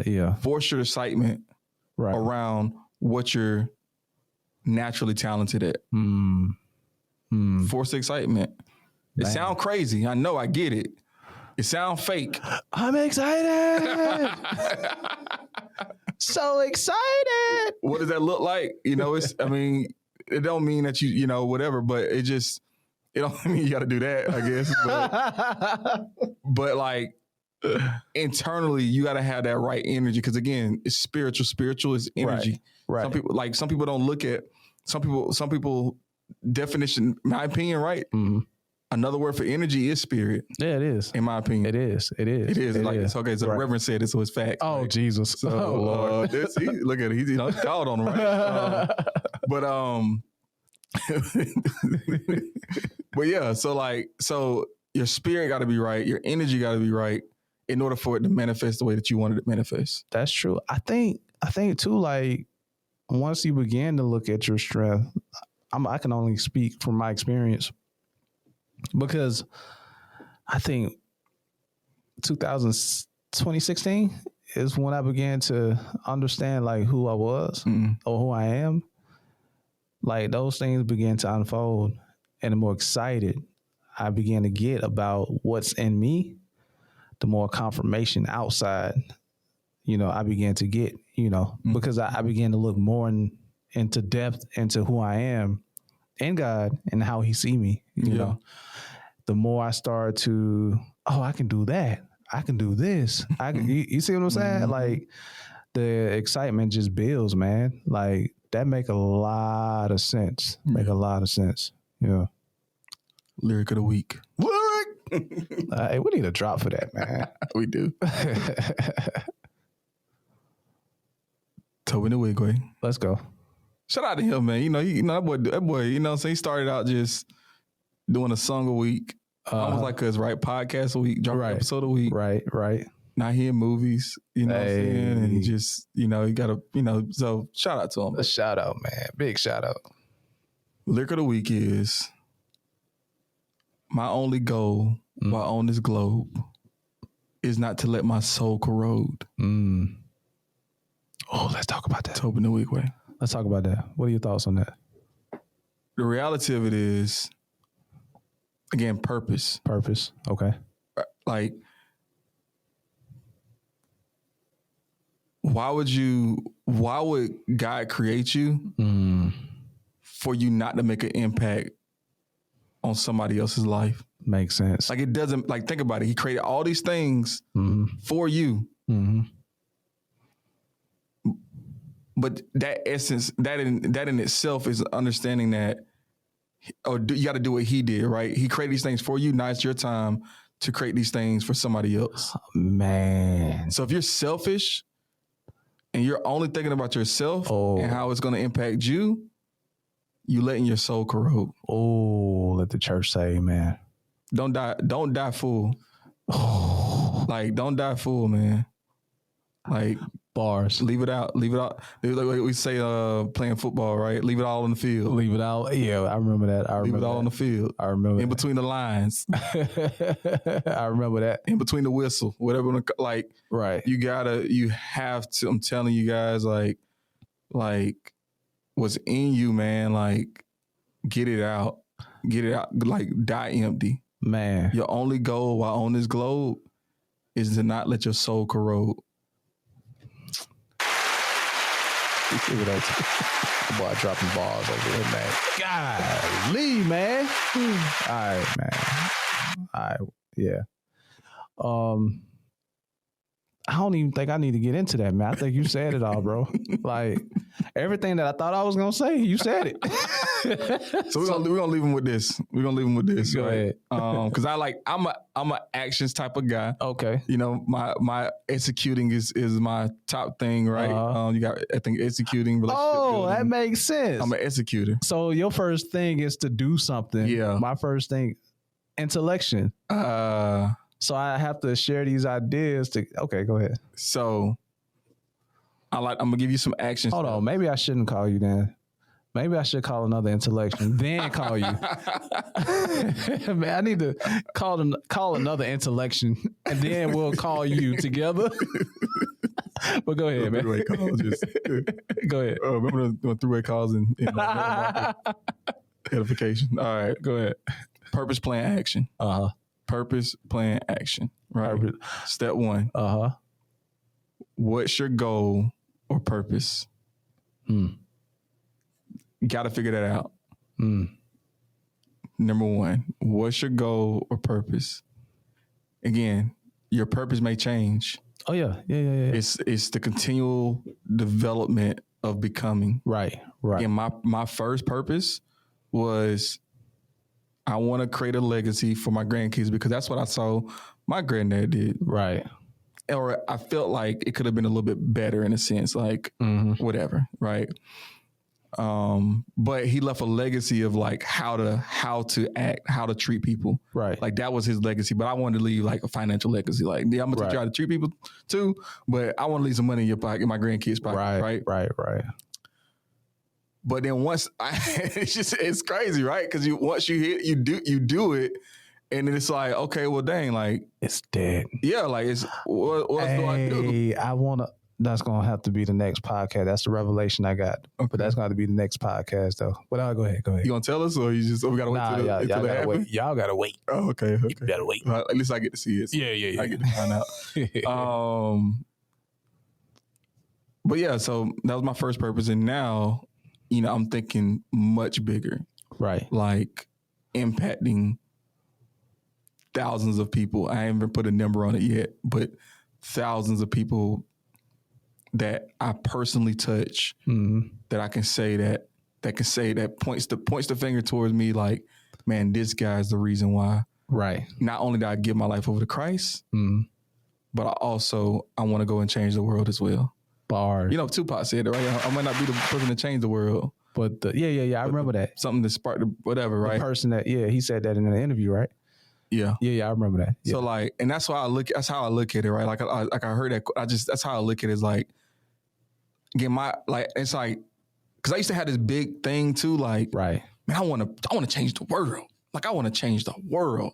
Yeah. Force your excitement around what you're naturally talented at. Force the excitement. It sounds crazy. I know. I get it. It sounds fake. I'm excited. So excited. What does that look like? You know, it don't mean that you know, whatever, but it don't mean you got to do that, I guess. But like internally, you got to have that right energy. Because again, it's spiritual. Spiritual is energy. Right. Some people don't look at some people definition, my opinion, right? Mm-hmm. Another word for energy is spirit. Yeah, it is. In my opinion. It is. It's okay. So the Reverend said it, so it's fact. Oh, right? Jesus. So, Lord. Look at it. He's called on him, right? But yeah, so your spirit got to be right. Your energy got to be right in order for it to manifest the way that you wanted it to manifest. That's true. I think too, like once you begin to look at your strength, I can only speak from my experience because I think 2016 is when I began to understand like who I was or who I am. Like those things began to unfold, and the more excited I began to get about what's in me, the more confirmation outside, I began to get, because I began to look more into depth into who I am in God and how he see me, you know. The more I start to, I can do that. I can do this. You see what I'm saying? Like the excitement just builds, man. Like that make a lot of sense. Yeah. Lyric of the week. Hey, we need a drop for that, man. We do. Toby the Wigway. Let's go. Shout out to him, man. That boy, so he started out just doing a song a week. Almost like his podcast a week, drop an episode a week. Right. Now he in movies, what I'm saying? And he just, he got to, so shout out to him. A shout out, man. Big shout out. Lyric of the week is, my only goal while on this globe is not to let my soul corrode. Oh, let's talk about that. Toby the Wigway. Let's talk about that. What are your thoughts on that? The reality of it is, again, purpose. Purpose. Okay. Like, why would God create you for you not to make an impact on somebody else's life? Makes sense. Like it doesn't, like think about it. He created all these things for you. But that essence, that in itself is understanding that, you got to do what he did, right? He created these things for you. Now it's your time to create these things for somebody else. Man. So if you're selfish and you're only thinking about yourself and how it's going to impact you, you letting your soul corrode. Oh, let the church say amen. Don't die full. Like, don't die full, man. Like, Bars. leave it out. Leave it out. Like we say, playing football, right? Leave it all in the field. Leave it out. Yeah, I remember that. Leave it all on the field. I remember in that. between the lines. I remember that. In between the whistle, whatever. Like, right. You have to. I'm telling you guys, like what's in you, man. Like, get it out. Like, die empty. Man. Your only goal while on this globe is to not let your soul corrode. Boy, dropping balls over here, man. Golly, man. All right, man. All right, yeah. I don't even think I need to get into that, man. I think you said it all, bro. Like, everything that I thought I was gonna say, you said it. So we're gonna leave him with this. We're gonna leave him with this. Go right? ahead. Because I'm a actions type of guy. Okay. You know, my executing is my top thing, right? You got, I think, executing, relationship building. That makes sense. I'm an executor. So your first thing is to do something. Yeah. My first thing, intellection. So I have to share these ideas to. Okay, go ahead. So I'm gonna give you some actions. Hold on, maybe I shouldn't call you then. Maybe I should call another intellection, then call you. Man, I need to call another intellection, and then we'll call you together. But go ahead, man. Three-way calls, Go ahead. Remember the three-way calls in edification. All right, Go ahead. purpose, plan, action. Purpose, plan, action. Right. Purpose. Step one. What's your goal or purpose? Got to figure that out. Number one, what's your goal or purpose? Again, your purpose may change. Oh yeah. It's the continual development of becoming. Right. And my first purpose was, I want to create a legacy for my grandkids, because that's what I saw my granddad did. Right. Or I felt like it could have been a little bit better in a sense, like whatever, right? But he left a legacy of like how to act, how to treat people. Right. Like that was his legacy. But I wanted to leave like a financial legacy. Like, yeah, I'm gonna teach you how to treat people too, but I want to leave some money in your pocket, in my grandkids' pocket. Right. But then once it's crazy, right? Because once you hit, you do it, and then it's like, okay, well, dang, like it's dead. Yeah, like it's what do I do? That's gonna have to be the next podcast. That's the revelation I got. Okay. But that's gonna have to be the next podcast, though. But I'll go ahead. You gonna tell us, or we gotta wait till y'all gotta wait. Y'all gotta wait. Oh, okay. You gotta wait. Well, at least I get to see it. So yeah. I get to find out. But yeah, so that was my first purpose, and now, I'm thinking much bigger. Right. Like impacting thousands of people. I haven't put a number on it yet, but thousands of people that I personally touch, that I can say that points the finger towards me, like, man, this guy's the reason why. Right. Not only did I give my life over to Christ, but I want to go and change the world as well. Bars. Tupac said it, right? I might not be the person to change the world, but I remember that. Something that sparked whatever, right? The person that, he said that in an interview, right? Yeah. I remember that. Yeah. So like, and that's how I look at it, right? Like I heard that. That's how I look at it, is like, again, it's like, because I used to have this big thing too, like, right, man, I want to change the world. Like, I want to change the world.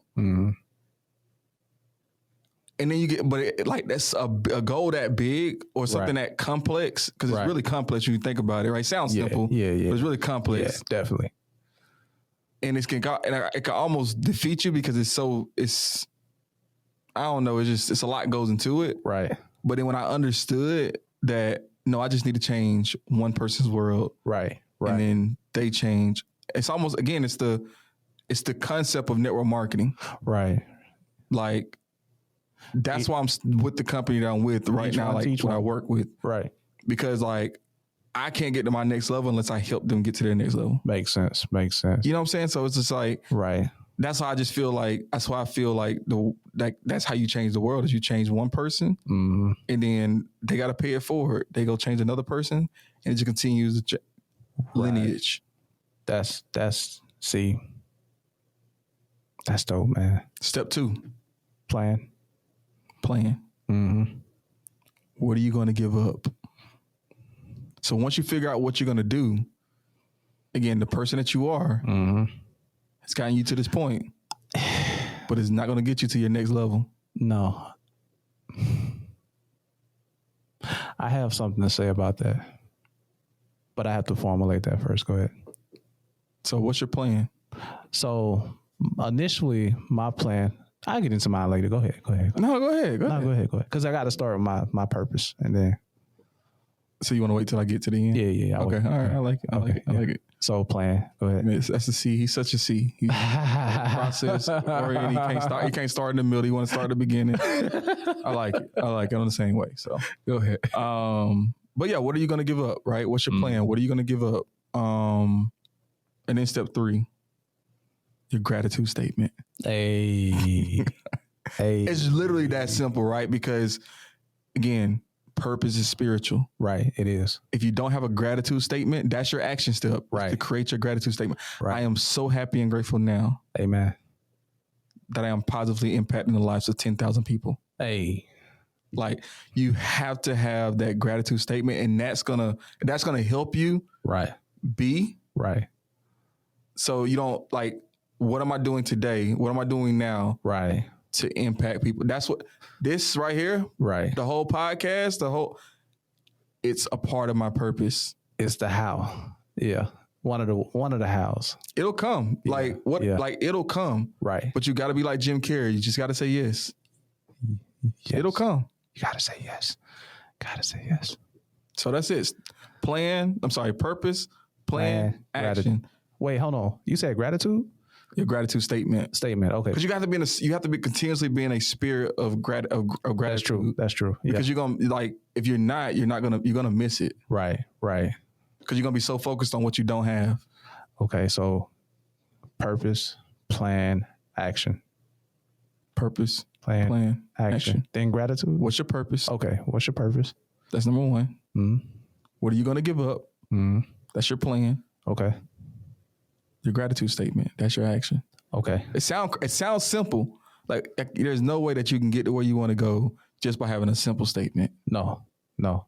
And then you get, but that's a goal that big or something that complex, because it's really complex when you think about it, right? It sounds simple, but it's really complex. Yeah, definitely. And it can almost defeat you, because it's I don't know, it's a lot goes into it. Right. But then when I understood that, no, I just need to change one person's world. Right. And then they change. It's almost, again, it's the concept of network marketing. Right. Like, that's why I'm with the company that I'm with right now, like what I work with. Right. Because like, I can't get to my next level unless I help them get to their next level. Makes sense. You know what I'm saying? So it's just like, right. That's how I just feel like, that's why I feel like that's how you change the world, is you change one person, and then they got to pay it forward. They go change another person, and it just continues the lineage. That's see. That's dope, man. Step 2. Plan. Mm-hmm. What are you going to give up? So once you figure out what you're going to do, again, the person that you are has gotten you to this point, but it's not going to get you to your next level. No. I have something to say about that, but I have to formulate that first. Go ahead. So what's your plan? So initially, my plan, I'll get into mine later. Go ahead. No, go ahead. Go ahead. Because I got to start with my purpose, and then. So you want to wait till I get to the end? Yeah. Okay. All right. I like it. I like it. So plan. Go ahead. That's a C. He's such a C. He's process oriented. He can't start in the middle. He want to start at the beginning. I like it. I'm the same way. So Go ahead. But yeah, what are you going to give up? Right? What's your plan? What are you going to give up? And then step 3, your gratitude statement. Hey. It's literally that simple, right? Because again, purpose is spiritual. Right, it is. If you don't have a gratitude statement, that's your action step. Right. To create your gratitude statement. Right. I am so happy and grateful now. Amen. That I am positively impacting the lives of 10,000 people. Hey. Like, you have to have that gratitude statement, and that's gonna help you Right. be. Right. So you don't like, what am I doing today? What am I doing now? Right. To impact people. That's what this right here, Right. the whole podcast, it's a part of my purpose. It's the how. Yeah. One of the hows. It'll come. Yeah. Like what? Yeah. Like it'll come. Right. But you got to be like Jim Carrey. You just got to say yes. It'll come. You got to say yes. Got to say yes. So that's it. Purpose, plan, action. Gratitude. Wait, hold on. You said gratitude? Your gratitude statement. Okay. Because you have to be continuously be in a spirit of gratitude. That's true. Yeah. Because you're gonna if you're gonna miss it. Right. Because you're gonna be so focused on what you don't have. Okay, so purpose, plan, action. Purpose, plan, action. Then gratitude. What's your purpose? Okay, what's your purpose? That's number 1. Mm-hmm. What are you gonna give up? Mm-hmm. That's your plan. Okay. Your gratitude statement. That's your action. Okay. It sounds simple. Like there's no way that you can get to where you want to go just by having a simple statement. No. But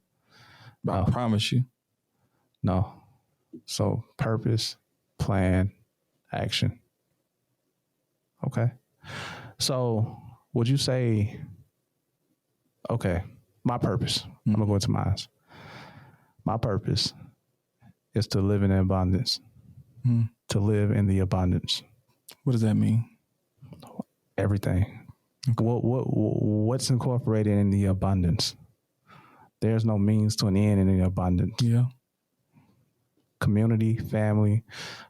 I promise you. No. So purpose, plan, action. Okay. So would you say, okay, my purpose, I'm going to go into mine. My purpose is to live in abundance. To live in the abundance. What does that mean? Everything. Okay. What's incorporated in the abundance? There's no means to an end in the abundance. Yeah. Community, family,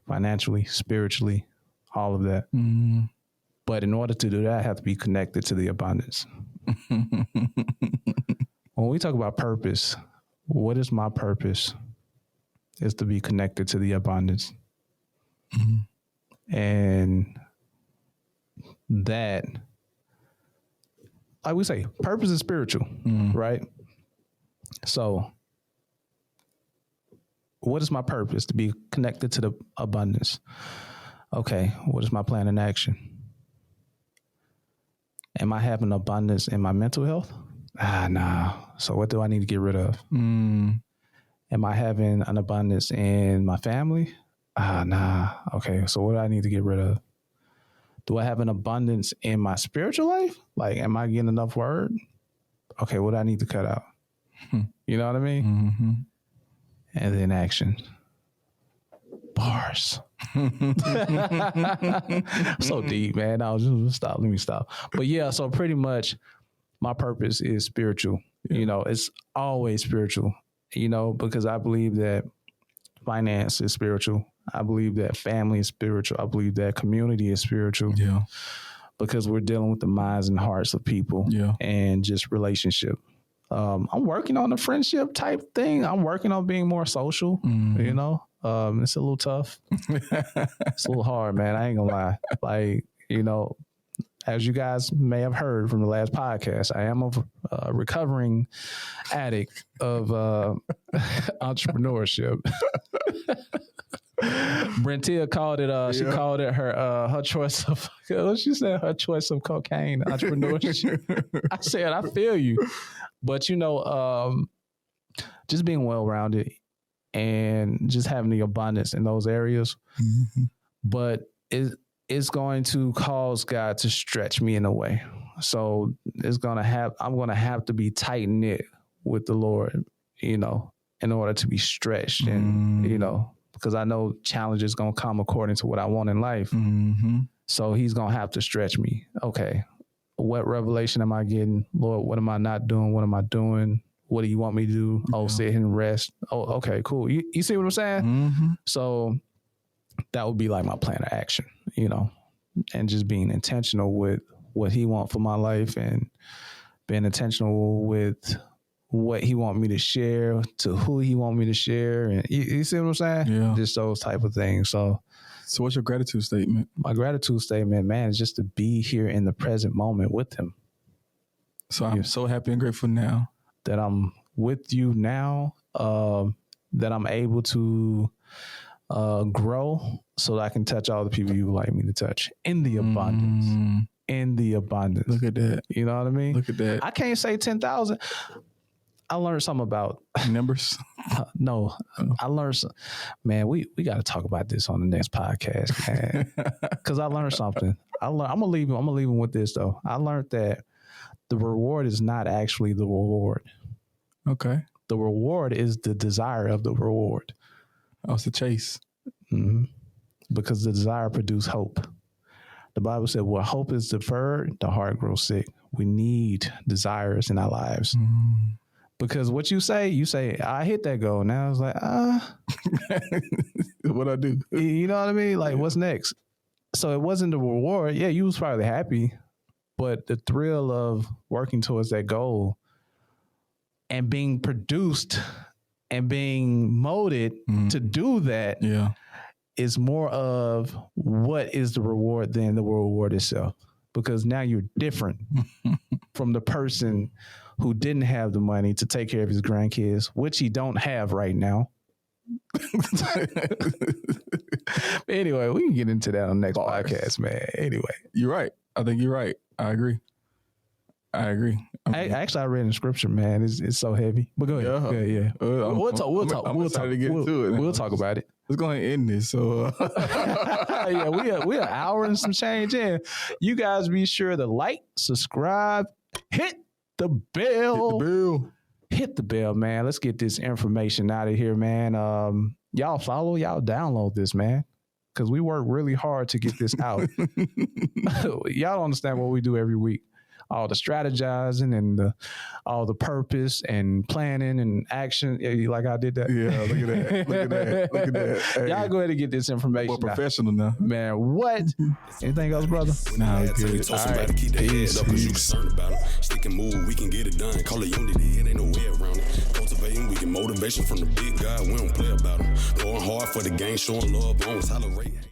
financially, spiritually, all of that. Mm-hmm. But in order to do that, I have to be connected to the abundance. When we talk about purpose, what is my purpose? Is to be connected to the abundance. Mm-hmm. And that, like we say, purpose is spiritual, right? So what is my purpose? To be connected to the abundance. Okay, what is my plan in action? Am I having abundance in my mental health? Nah. So what do I need to get rid of? Am I having an abundance in my family? Nah. Okay, so what do I need to get rid of? Do I have an abundance in my spiritual life? Like, am I getting enough word? Okay, what do I need to cut out? You know what I mean? Mm-hmm. And then action. Bars. So deep, man. Let me stop. But yeah, so pretty much my purpose is spiritual. Yeah. You know, it's always spiritual, you know, because I believe that finance is spiritual. I believe that family is spiritual. I believe that community is spiritual. Yeah. Because we're dealing with the minds and hearts of people. Yeah. And just relationship. I'm working on the friendship type thing. I'm working on being more social, you know. It's a little tough. It's a little hard, man. I ain't gonna lie. Like, you know, as you guys may have heard from the last podcast, I am a recovering addict of entrepreneurship. Brentia called it. She called it her choice of. She said her choice of cocaine entrepreneurship. I said I feel you, but just being well rounded and just having the abundance in those areas, but it's going to cause God to stretch me in a way. So I'm gonna have to be tight knit with the Lord, in order to be stretched and because I know challenges gonna come according to what I want in life. So he's gonna have to stretch me. Okay, what revelation am I getting, Lord? What am I not doing? What am I doing? What do you want me to do? Oh, sit and rest. Oh, okay, cool. You see what I'm saying? So that would be like my plan of action, and just being intentional with what he wants for my life and being intentional with what he want me to share, to who he want me to share. And you see what I'm saying? Yeah. Just those type of things. So what's your gratitude statement? My gratitude statement, man, is just to be here in the present moment with him. So I'm so happy and grateful now that I'm with you now, that I'm able to grow so that I can touch all the people you would like me to touch in the abundance. In the abundance. Look at that. You know what I mean? Look at that. I can't say 10,000. I learned something about numbers. No, I learned man, we got to talk about this on the next podcast, man. Cause I learned something. I'm gonna leave him with this though. I learned that the reward is not actually the reward. Okay. The reward is the desire of the reward. Oh, it's the chase. Because the desire produces hope. The Bible said, where hope is deferred, the heart grows sick. We need desires in our lives. Because what you say, I hit that goal. Now it's like, what I do? You know what I mean? Like, what's next? So it wasn't the reward. Yeah, you was probably happy, but the thrill of working towards that goal and being produced and being molded to do that is more of what is the reward than the reward itself. Because now you're different from the person who didn't have the money to take care of his grandkids, which he don't have right now. Anyway, we can get into that on the next podcast, man. Anyway. You're right. I think you're right. I agree. Actually, I read in scripture, man. It's so heavy. But go ahead. Yeah. We'll talk about it. Let's go ahead and end this. So, yeah, we are an hour and some change in. You guys be sure to like, subscribe, hit the bell. Hit the bell, man. Let's get this information out of here, man. Y'all follow, y'all download this, man. Because we work really hard to get this out. Y'all don't understand what we do every week. All the strategizing and all the purpose and planning and action. Yeah, like I did that. Yeah, look at that. Hey. Y'all go ahead and get this information. We're professional now. Man, what? Anything else, brother? Nah, good. All right. Keep the head up because you concerned about it. Stick and move, we can get it done. Call it unity, it ain't no way around it. Cultivating, we get motivation from the big guy. We don't play about him. Going hard for the game, showing love, always tolerate.